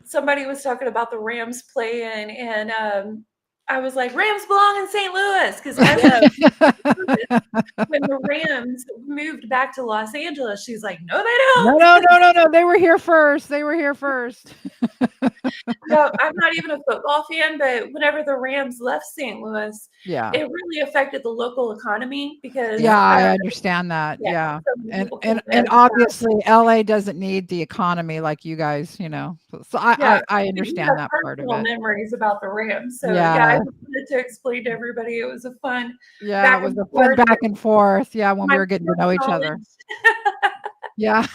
[SPEAKER 1] Somebody was talking about the Rams playing, and I was like, Rams belong in St. Louis, because when the Rams moved back to Los Angeles, she's like, no, they don't.
[SPEAKER 5] No. They were here first.
[SPEAKER 1] No, I'm not even a football fan, but whenever the Rams left St. Louis,
[SPEAKER 5] Yeah.
[SPEAKER 1] it really affected the local economy because
[SPEAKER 5] I understand that. Yeah. And obviously LA doesn't need the economy like you guys, so I understand that part of it.
[SPEAKER 1] Memories about the Rams. So
[SPEAKER 5] yeah,
[SPEAKER 1] I I just wanted to explain to everybody it was a fun
[SPEAKER 5] Yeah,
[SPEAKER 1] back
[SPEAKER 5] it was
[SPEAKER 1] and
[SPEAKER 5] a fun
[SPEAKER 1] forth.
[SPEAKER 5] back and forth. Yeah, when
[SPEAKER 1] My
[SPEAKER 5] we were getting to know each other.
[SPEAKER 1] knowledge.
[SPEAKER 5] Yeah.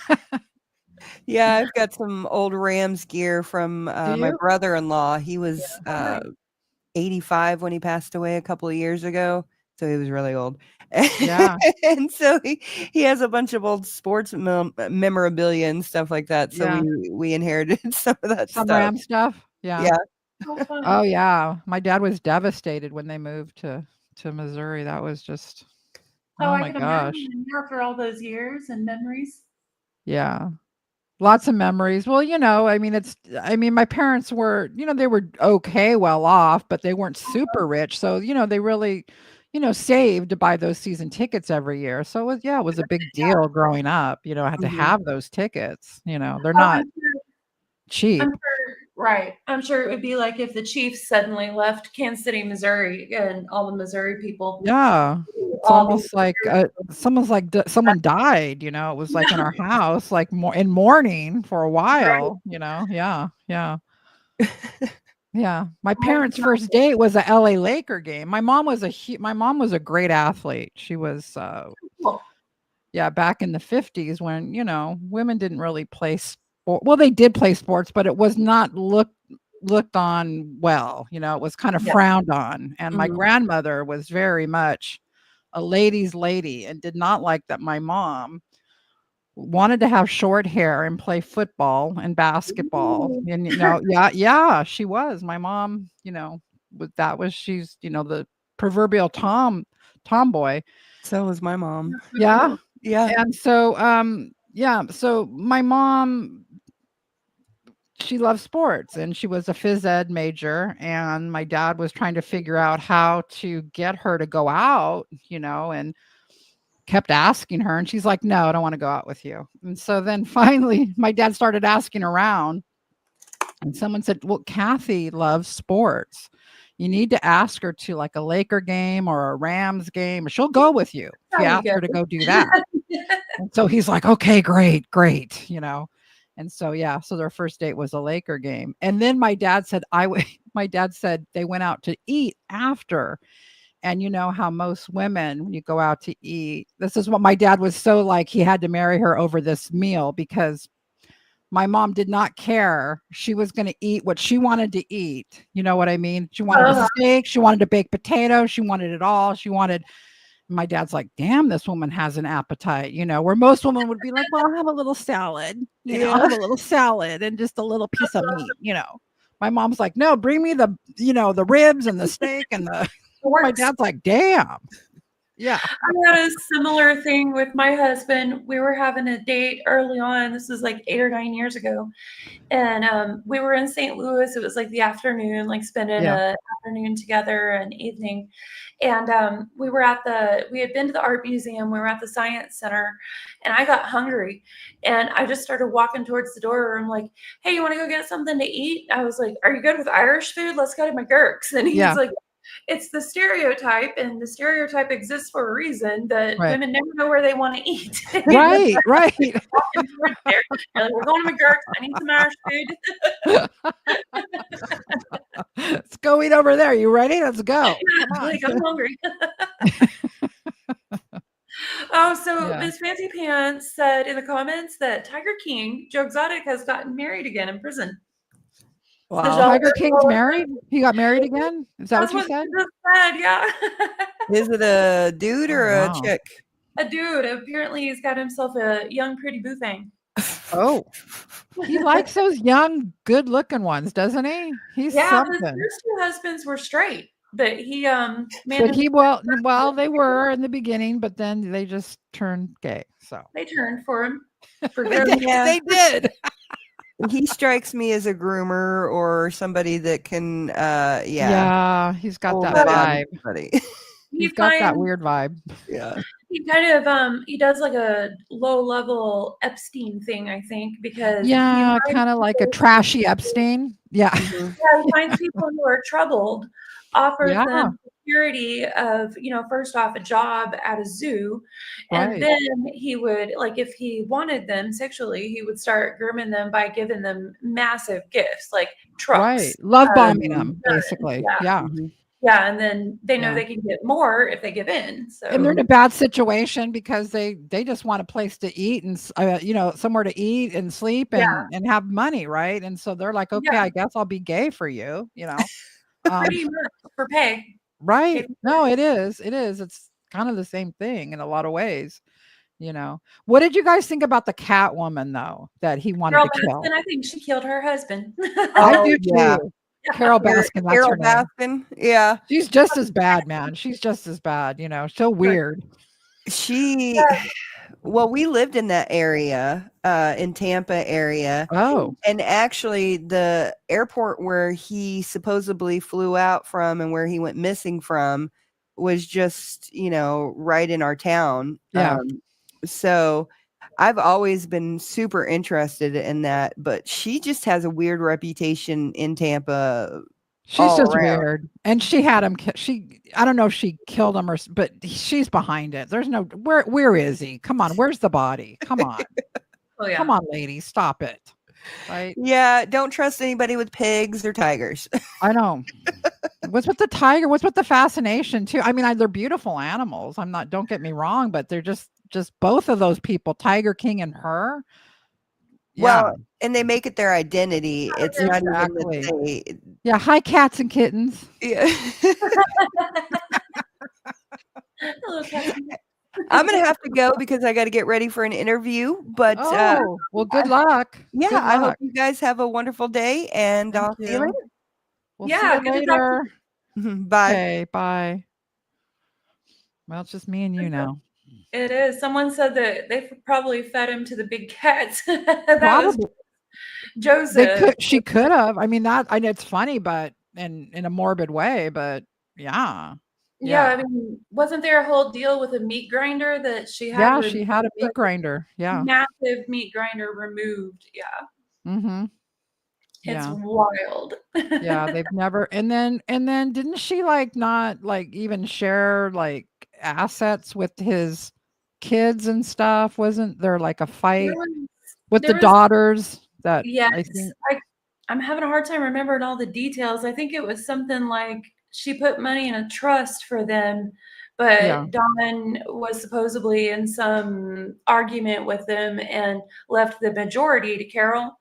[SPEAKER 2] Yeah, I've got some old Rams gear from
[SPEAKER 5] Do
[SPEAKER 2] my
[SPEAKER 5] you?
[SPEAKER 2] brother-in-law. He was
[SPEAKER 1] Nice.
[SPEAKER 2] 85 when he passed away a couple of years ago, so he was really old.
[SPEAKER 5] Yeah.
[SPEAKER 2] And so he has a bunch of old sports memorabilia and stuff like that. So
[SPEAKER 5] Yeah.
[SPEAKER 2] we inherited some of that
[SPEAKER 5] Some
[SPEAKER 2] stuff.
[SPEAKER 5] Ram stuff. Yeah.
[SPEAKER 2] Yeah.
[SPEAKER 1] So fun.
[SPEAKER 5] Oh yeah. My dad was devastated when they moved to Missouri. That was just
[SPEAKER 1] Oh,
[SPEAKER 5] oh
[SPEAKER 1] I
[SPEAKER 5] my
[SPEAKER 1] can
[SPEAKER 5] gosh.
[SPEAKER 1] imagine after all those years and memories.
[SPEAKER 5] Yeah. Lots of memories. Well, I mean, my parents were, they were okay well off, but they weren't super rich. So, they really, saved to buy those season tickets every year. So it was a big deal growing up, I had to
[SPEAKER 2] Mhm.
[SPEAKER 5] have those tickets, they're
[SPEAKER 1] Oh,
[SPEAKER 5] not cheap.
[SPEAKER 1] I'm sure, right. I'm sure it would be like if the Chiefs suddenly left Kansas City, Missouri, and all the Missouri people
[SPEAKER 5] Yeah. It's
[SPEAKER 1] all be
[SPEAKER 5] almost like someone died, it was like in our house, like in mourning for a while, Yeah. Yeah. Yeah. My parents' first date was a LA Laker game. My mom was a great athlete. She was
[SPEAKER 1] cool.
[SPEAKER 5] yeah, back in the 50s when, women didn't really play sport. Well, they did play sports, but it was not looked on well, it was kind of
[SPEAKER 1] Yeah.
[SPEAKER 5] frowned on. And my
[SPEAKER 2] Mhm.
[SPEAKER 5] grandmother was very much a lady's lady and did not like that my mom wanted to have short hair and play football and basketball.
[SPEAKER 1] Ooh.
[SPEAKER 5] And yeah, she was. My mom, she's, the proverbial tomboy.
[SPEAKER 2] So was my mom.
[SPEAKER 5] Yeah.
[SPEAKER 2] Yeah.
[SPEAKER 5] And so so my mom, she loves sports and she was a phys ed major, and my dad was trying to figure out how to get her to go out, and kept asking her, and she's like, no, I don't want to go out with you. And so then finally my dad started asking around, and someone said, well, Kathy loves sports, you need to ask her to like a Laker game or a Rams game, or she'll go with you if you
[SPEAKER 1] There you
[SPEAKER 5] ask
[SPEAKER 1] go.
[SPEAKER 5] her to go do that. And so he's like, okay, great. And so, yeah, so their first date was a Laker game. And then my dad said, my dad said they went out to eat after. And you know how most women, when you go out to eat, this is what my dad was so like, he had to marry her over this meal because my mom did not care. She was going to eat what she wanted to eat. You know what I mean? She wanted a steak. She wanted a baked potato. She wanted it all. My dad's like, damn, this woman has an appetite, where most women would be like, well, I'll have a little salad, I'll have a little salad and just a little piece of meat. My mom's like, no, bring me the ribs and the steak and the, my dad's like, damn. Yeah.
[SPEAKER 1] I had a similar thing with my husband. We were having a date early on. This was like 8 or 9 years ago. And we were in St. Louis. It was like the afternoon, like spending
[SPEAKER 5] Yeah.
[SPEAKER 1] a afternoon together and evening. And we had been to the art museum. We were at the science center, and I got hungry, and I just started walking towards the door. I'm like, hey, you want to go get something to eat? I was like, are you good with Irish food? Let's go to McGurk's. And he's
[SPEAKER 5] Yeah.
[SPEAKER 1] like, it's the stereotype, and the stereotype exists for a reason that
[SPEAKER 5] Right.
[SPEAKER 1] women never know where they want to eat.
[SPEAKER 5] Right.
[SPEAKER 1] Walking towards there. You're like, we're going to McGurk's. I need some Irish food.
[SPEAKER 5] Let's go eat over there. You ready? Let's go.
[SPEAKER 1] Come on. Like, I'm hungry. So
[SPEAKER 5] Yeah.
[SPEAKER 1] Miss Fancy Pants said in the comments that Tiger King, Joe Exotic, has gotten married again in prison.
[SPEAKER 2] Wow.
[SPEAKER 5] Tiger King's married? He got married again? Is that
[SPEAKER 1] That's
[SPEAKER 5] what you said?
[SPEAKER 1] she just said, yeah.
[SPEAKER 2] Is it a dude or
[SPEAKER 5] Oh, wow.
[SPEAKER 2] a chick?
[SPEAKER 1] A dude. Apparently he's got himself a young, pretty boo thing.
[SPEAKER 5] Oh, he likes those young, good-looking ones, doesn't he? He's
[SPEAKER 1] Yeah,
[SPEAKER 5] something.
[SPEAKER 1] his first 2 husbands were straight, but he
[SPEAKER 5] But
[SPEAKER 1] managed.
[SPEAKER 5] well, they were in the beginning, but then they just turned gay. So
[SPEAKER 1] They turned for him. For
[SPEAKER 5] they
[SPEAKER 1] good.
[SPEAKER 5] did.
[SPEAKER 2] He strikes me as a groomer or somebody that can
[SPEAKER 5] Yeah, he's got
[SPEAKER 2] pull
[SPEAKER 5] that
[SPEAKER 2] that out of
[SPEAKER 5] vibe.
[SPEAKER 2] somebody.
[SPEAKER 5] He's got that weird vibe.
[SPEAKER 2] Yeah.
[SPEAKER 1] He kind of he does like a low level Epstein thing, I think, because
[SPEAKER 5] Yeah,
[SPEAKER 1] he finds
[SPEAKER 5] kind of like a
[SPEAKER 1] people-
[SPEAKER 5] trashy Epstein. Yeah.
[SPEAKER 2] Mhm.
[SPEAKER 1] Yeah, he finds people who are troubled, offers
[SPEAKER 5] Yeah.
[SPEAKER 1] them security of, first off a job at a zoo, and
[SPEAKER 5] Right.
[SPEAKER 1] then he would, like, if he wanted them sexually, he would start grooming them by giving them massive gifts, like trucks.
[SPEAKER 5] Right. Love bombing
[SPEAKER 2] Um,
[SPEAKER 5] them, basically.
[SPEAKER 1] yeah.
[SPEAKER 5] Yeah.
[SPEAKER 2] Mhm.
[SPEAKER 1] Yeah, and then they know
[SPEAKER 2] Yeah.
[SPEAKER 1] they can get more if they give in. So
[SPEAKER 5] And they're in a bad situation because they just want a place to eat and somewhere to eat and sleep
[SPEAKER 1] yeah,
[SPEAKER 5] and have money, right? And so they're like, okay,
[SPEAKER 1] yeah,
[SPEAKER 5] I guess I'll be gay for you, um,
[SPEAKER 1] pretty much for pay.
[SPEAKER 5] right?
[SPEAKER 1] If-
[SPEAKER 5] No, it is, it's kind of the same thing in a lot of ways. What did you guys think about the cat woman though that he wanted
[SPEAKER 1] Carol
[SPEAKER 5] to kill?
[SPEAKER 1] Baskin, I think she killed her husband.
[SPEAKER 5] I
[SPEAKER 2] Oh,
[SPEAKER 5] do
[SPEAKER 2] yeah.
[SPEAKER 5] too. Carol Baskin, that's
[SPEAKER 2] Carol
[SPEAKER 5] her name.
[SPEAKER 2] Baskin. Yeah.
[SPEAKER 5] She's just as bad, man. She's just as bad, so weird.
[SPEAKER 2] She, well, we lived in that area, in Tampa area.
[SPEAKER 5] Oh,
[SPEAKER 2] And actually, the airport where he supposedly flew out from and where he went missing from was just, right in our town.
[SPEAKER 5] yeah.
[SPEAKER 2] So I've always been super interested in that, but she just has a weird reputation in Tampa
[SPEAKER 5] She's
[SPEAKER 2] all
[SPEAKER 5] just
[SPEAKER 2] around.
[SPEAKER 5] weird. And she had him I don't know if she killed him but she's behind it. There's no where is he? Come on, where's the body? Come on.
[SPEAKER 1] Oh yeah.
[SPEAKER 5] Come on, lady, stop it. Right?
[SPEAKER 2] Yeah, don't trust anybody with pigs or tigers.
[SPEAKER 5] I know. What's with the tiger? What's with the fascination too? I mean, they're beautiful animals. Don't get me wrong, but they're just both of those people, Tiger King and her. Yeah,
[SPEAKER 2] Well, and they make it their identity. It's not even
[SPEAKER 5] exactly.
[SPEAKER 2] that they.
[SPEAKER 5] Yeah, hi cats and kittens.
[SPEAKER 2] Yeah.
[SPEAKER 1] Hello, Captain.
[SPEAKER 2] I'm gonna have to go because I got to get ready for an interview. But
[SPEAKER 5] Oh, well, good luck.
[SPEAKER 2] yeah,
[SPEAKER 5] Good
[SPEAKER 2] I hope
[SPEAKER 5] luck.
[SPEAKER 2] you guys have a wonderful day, and
[SPEAKER 5] Thank
[SPEAKER 2] I'll see you
[SPEAKER 5] you.
[SPEAKER 2] later.
[SPEAKER 5] We'll
[SPEAKER 1] Yeah,
[SPEAKER 5] see you
[SPEAKER 1] good to talk to
[SPEAKER 5] later.
[SPEAKER 2] Bye.
[SPEAKER 5] Okay, bye. Well, it's just me and you now.
[SPEAKER 1] It is. Someone said that they probably fed him to the big cats. That was
[SPEAKER 5] Probably
[SPEAKER 1] Joseph.
[SPEAKER 5] she could have. I mean, I know it's funny, but in a morbid way, but yeah.
[SPEAKER 1] Yeah,
[SPEAKER 5] Yeah.
[SPEAKER 1] I mean, wasn't there a whole deal with a meat grinder that she had
[SPEAKER 5] Yeah, she had a meat grinder. Yeah.
[SPEAKER 1] massive meat grinder removed? Yeah,
[SPEAKER 5] Mm-hmm.
[SPEAKER 1] it's
[SPEAKER 5] Yeah.
[SPEAKER 1] wild.
[SPEAKER 5] Yeah. They've never and then didn't she not even share assets with his kids and stuff? Wasn't there a
[SPEAKER 1] There
[SPEAKER 5] fight
[SPEAKER 1] was,
[SPEAKER 5] with the
[SPEAKER 1] there was
[SPEAKER 5] daughters that
[SPEAKER 1] yes,
[SPEAKER 5] I think
[SPEAKER 1] I'm having a hard time remembering all the details. I think it was something like she put money in a trust for them,
[SPEAKER 5] yeah,
[SPEAKER 1] but Don was supposedly in some argument with them and left the majority to Carol.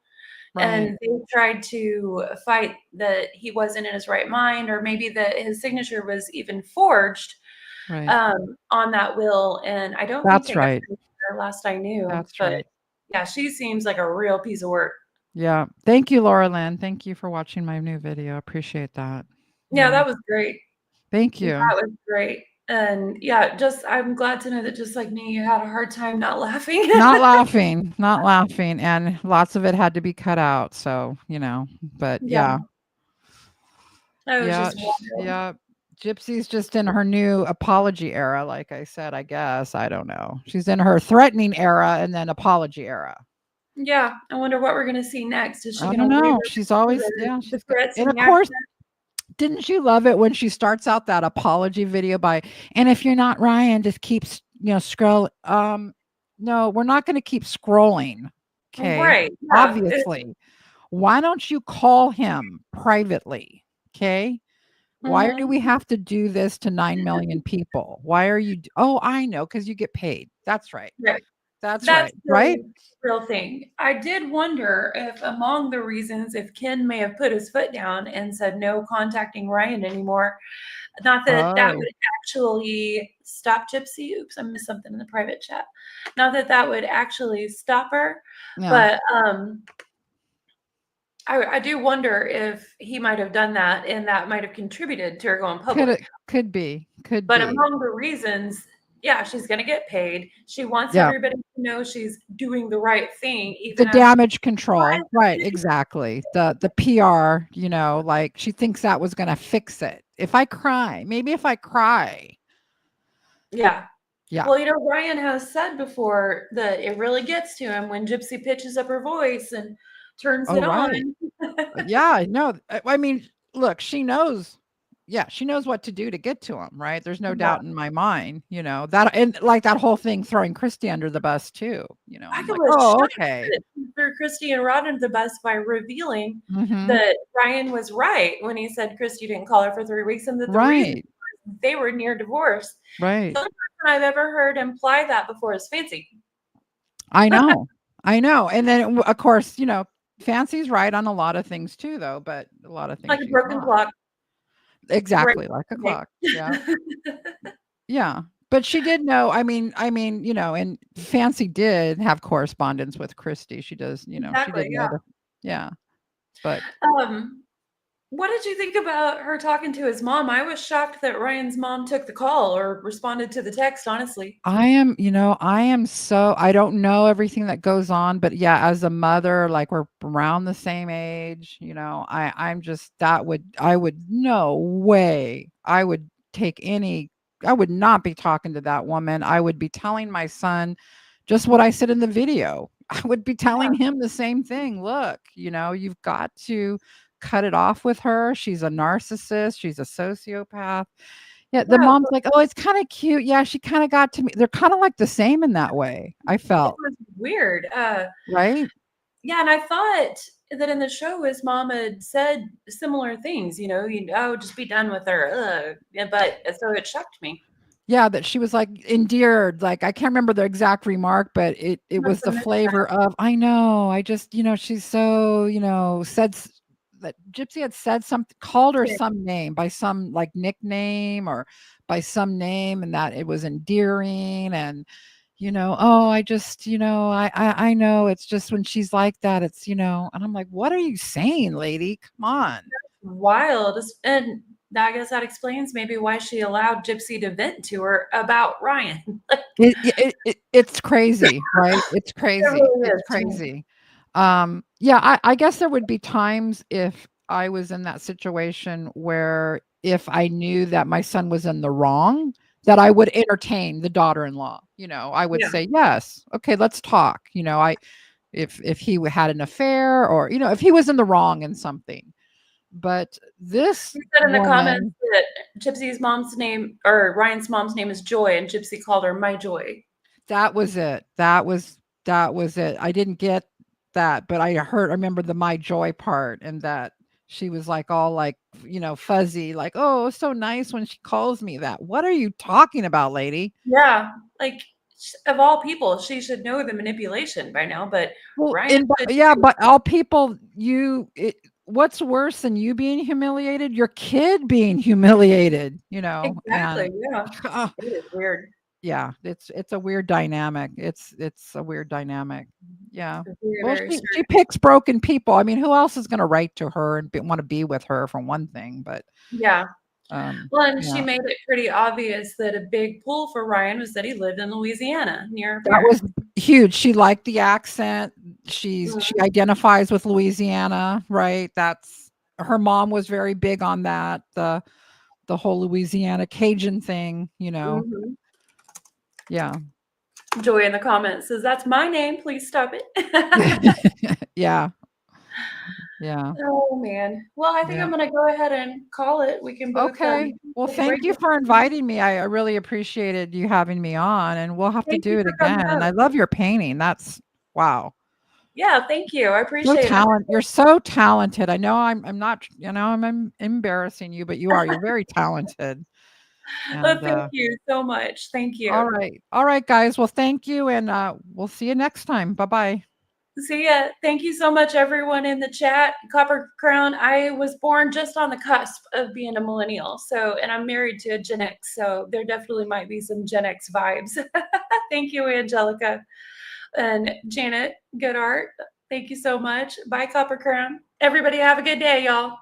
[SPEAKER 5] right.
[SPEAKER 1] And they tried to fight that he wasn't in his right mind, or maybe that his signature was even forged
[SPEAKER 5] Right.
[SPEAKER 1] on that will. And I don't think
[SPEAKER 5] That's
[SPEAKER 1] they got
[SPEAKER 5] right.
[SPEAKER 1] there last I knew.
[SPEAKER 5] That's
[SPEAKER 1] But
[SPEAKER 5] right.
[SPEAKER 1] yeah, she seems like a real piece of work.
[SPEAKER 5] Yeah. Thank you, Laura Lynn. Thank you for watching my new video. Appreciate that.
[SPEAKER 1] Yeah,
[SPEAKER 5] Yeah.
[SPEAKER 1] that was great.
[SPEAKER 5] Thank you.
[SPEAKER 1] That was great. And yeah, I'm glad to know that just like me, you had a hard time not laughing.
[SPEAKER 5] Not laughing, not laughing. And lots of it had to be cut out. So, but
[SPEAKER 1] Yeah.
[SPEAKER 5] yeah.
[SPEAKER 1] That was
[SPEAKER 5] Yeah.
[SPEAKER 1] just wild.
[SPEAKER 5] Yeah. Gypsy's just in her new apology era. Like I said, I guess. I don't know. She's in her threatening era and then apology era.
[SPEAKER 1] Yeah, I wonder what we're gonna see next. Is she
[SPEAKER 5] I
[SPEAKER 1] gonna
[SPEAKER 5] don't know.
[SPEAKER 1] read
[SPEAKER 5] She's always,
[SPEAKER 1] the
[SPEAKER 5] she's
[SPEAKER 1] threats
[SPEAKER 5] and
[SPEAKER 1] and
[SPEAKER 5] of
[SPEAKER 1] the
[SPEAKER 5] course,
[SPEAKER 1] accent?
[SPEAKER 5] didn't you love it when she starts out that apology video and if you're not Ryan, just keep, scroll. No, we're not going to keep scrolling. Okay.
[SPEAKER 1] Right. Yeah.
[SPEAKER 5] Obviously. Why don't you call him privately? Okay. Why do
[SPEAKER 1] Mhm.
[SPEAKER 5] we have to do this to 9 million people? Why are you? Oh, I know, because you get paid. That's right.
[SPEAKER 1] Right.
[SPEAKER 5] That's
[SPEAKER 1] That's
[SPEAKER 5] right. Right.
[SPEAKER 1] the real thing. I did wonder if among the reasons if Ken may have put his foot down and said no contacting Ryan anymore, not that that
[SPEAKER 5] Oh,
[SPEAKER 1] would actually stop Gypsy. Oops, I missed something in the private chat. Not that that would actually stop her,
[SPEAKER 5] no.
[SPEAKER 1] but I do wonder if he might have done that and that might have contributed to her going public.
[SPEAKER 5] Could be. Could
[SPEAKER 1] But
[SPEAKER 5] be.
[SPEAKER 1] among the reasons, yeah, she's going to get paid. She wants
[SPEAKER 5] Yeah.
[SPEAKER 1] everybody to know she's doing the right thing,
[SPEAKER 5] The
[SPEAKER 1] even as
[SPEAKER 5] damage control. Right. Exactly. The PR, like she thinks that was going to fix it. If I cry.
[SPEAKER 1] yeah.
[SPEAKER 5] Yeah.
[SPEAKER 1] Well, Ryan has said before that it really gets to him when Gypsy pitches up her voice and turns
[SPEAKER 5] Oh,
[SPEAKER 1] it
[SPEAKER 5] right.
[SPEAKER 1] on.
[SPEAKER 5] Yeah, no. I mean, look, she knows yeah, she knows what to do to get to him, right? There's no
[SPEAKER 1] Yeah.
[SPEAKER 5] doubt in my mind, you know, that, and like that whole thing throwing Christy under the bus too, you know,
[SPEAKER 1] I
[SPEAKER 5] I'm like,
[SPEAKER 1] was
[SPEAKER 5] oh,
[SPEAKER 1] shocked
[SPEAKER 5] okay.
[SPEAKER 1] that he threw Christy and Rod under the bus by revealing
[SPEAKER 5] Hmm.
[SPEAKER 1] that Ryan was right when he said Christy didn't call her for 3 weeks, and that the reason
[SPEAKER 5] Right,
[SPEAKER 1] was they were near divorce.
[SPEAKER 5] right.
[SPEAKER 1] The only person I've ever heard imply that before is Fancy.
[SPEAKER 5] I know. I know. And then of course, you know, Fancy's right on a lot of things too, though, but a lot of things
[SPEAKER 1] Like a
[SPEAKER 5] she's
[SPEAKER 1] broken
[SPEAKER 5] not.
[SPEAKER 1] clock.
[SPEAKER 5] Exactly,
[SPEAKER 1] Right.
[SPEAKER 5] like a
[SPEAKER 1] Okay.
[SPEAKER 5] clock. Yeah. Yeah. But she did know, I mean, you know, and Fancy did have correspondence with Christy. She does, you know, she
[SPEAKER 1] Exactly,
[SPEAKER 5] did know
[SPEAKER 1] yeah.
[SPEAKER 5] the, yeah. But
[SPEAKER 1] What did you think about her talking to his mom? I was shocked that Ryan's mom took the call or responded to the text, honestly.
[SPEAKER 5] I am, you know, I don't know everything that goes on, but yeah, as a mother, like we're around the same age, you know, I'm just, I would, no way. I would not be talking to that woman. I would be telling my son just what I said in the video. I would be telling
[SPEAKER 1] Yeah.
[SPEAKER 5] him the same thing. Look, you know, you've got to cut it off with her. She's a narcissist. She's a sociopath. Yeah, the
[SPEAKER 1] Yeah,
[SPEAKER 5] mom's like, "Oh, it's kinda cute." Yeah, she kinda got to me. They're kinda like the same in that way, I
[SPEAKER 1] it
[SPEAKER 5] felt,
[SPEAKER 1] was weird.
[SPEAKER 5] right?
[SPEAKER 1] Yeah, and I thought that in the show his mom had said similar things, "Oh, just be done with her." Ugh. Yeah, but so it shocked me.
[SPEAKER 5] Yeah, that she was, like, endeared, like, I can't remember the exact remark, but it
[SPEAKER 1] Must
[SPEAKER 5] was
[SPEAKER 1] have
[SPEAKER 5] the
[SPEAKER 1] missed
[SPEAKER 5] flavor of, "I know, I just, you know, she's so, you know," said s that Gypsy had said something, called her
[SPEAKER 1] that.
[SPEAKER 5] some name by some, like, nickname or by some name, and that it was endearing and, you know, "Oh, I just, you know, I know, it's just when she's like that, it's, you know," and I'm like, "What are you saying, lady? Come on."
[SPEAKER 1] Wild. And I guess that explains maybe why she allowed Gypsy to vent to her about Ryan.
[SPEAKER 5] It's crazy, right? It's
[SPEAKER 1] It
[SPEAKER 5] crazy.
[SPEAKER 1] really
[SPEAKER 5] It's
[SPEAKER 1] is to me.
[SPEAKER 5] crazy. Yeah, I guess there would be times if I was in that situation where if I knew that my son was in the wrong, that I would entertain the daughter-in-law. You know, I would
[SPEAKER 1] Yeah.
[SPEAKER 5] say, "Yes, okay, let's talk." You know, if he had an affair or, you know, if he was in the wrong in something. But this
[SPEAKER 1] You said in the comments
[SPEAKER 5] woman,
[SPEAKER 1] that Gypsy's mom's name or Ryan's mom's name is Joy, and Gypsy called her My Joy.
[SPEAKER 5] that was it. That was it. I didn't get that, but I remember the my joy part and that she was like all like, you know, fuzzy, like, "Oh, it's so nice when she calls me that." What are you talking about, lady?
[SPEAKER 1] Yeah, like, of all people, she should know the manipulation by now, but
[SPEAKER 5] Well,
[SPEAKER 1] Ryan should
[SPEAKER 5] yeah,
[SPEAKER 1] too.
[SPEAKER 5] but all people, what's worse than you being humiliated? Your kid being humiliated, you know,
[SPEAKER 1] Exactly,
[SPEAKER 5] and
[SPEAKER 1] yeah. It is weird.
[SPEAKER 5] yeah, it's a weird dynamic. It's a weird dynamic. Yeah.
[SPEAKER 1] Very,
[SPEAKER 5] Well,
[SPEAKER 1] very
[SPEAKER 5] she
[SPEAKER 1] strange.
[SPEAKER 5] picks broken people. I mean, who else is gonna write to her and wanna be with her for one thing, but,
[SPEAKER 1] Yeah. Well, and she
[SPEAKER 5] yeah.
[SPEAKER 1] made it pretty obvious that a big pull for Ryan was that he lived in Louisiana near her
[SPEAKER 5] That
[SPEAKER 1] parents.
[SPEAKER 5] was huge. She liked the accent. She
[SPEAKER 1] Mhm,
[SPEAKER 5] identifies with Louisiana, right? That's her mom was very big on that, the whole Louisiana Cajun thing, you know?
[SPEAKER 1] mhm.
[SPEAKER 5] Yeah.
[SPEAKER 1] Joy in the comments says, "That's my name, please stop it."
[SPEAKER 5] Yeah. Yeah.
[SPEAKER 1] Oh, man. Well, I think
[SPEAKER 5] Yeah.
[SPEAKER 1] I'm gonna go ahead and call it. We can both,
[SPEAKER 5] Okay. Well,
[SPEAKER 1] take a break.
[SPEAKER 5] thank you for inviting me. I really appreciated you having me on, and we'll have to
[SPEAKER 1] Thank you
[SPEAKER 5] do it
[SPEAKER 1] for coming
[SPEAKER 5] again. And
[SPEAKER 1] up.
[SPEAKER 5] I love your painting. That's wow.
[SPEAKER 1] Yeah, thank you. I
[SPEAKER 5] So
[SPEAKER 1] appreciate it.
[SPEAKER 5] talent. You're so talented. I know I'm not, you know, I'm embarrassing you, but you are. You're very talented.
[SPEAKER 1] Well,
[SPEAKER 5] And
[SPEAKER 1] thank you so much. Thank
[SPEAKER 5] all
[SPEAKER 1] you.
[SPEAKER 5] right. All right, guys. Well, thank you, and we'll see you next time. Bye-bye.
[SPEAKER 1] See ya. Thank you so much, everyone in the chat. Copper Crown, I was born just on the cusp of being a millennial. So, and I'm married to a Gen X. So there definitely might be some Gen X vibes. Thank you, Angelica and Janet Goodart. Thank you so much. Bye, Copper Crown. Everybody have a good day, y'all.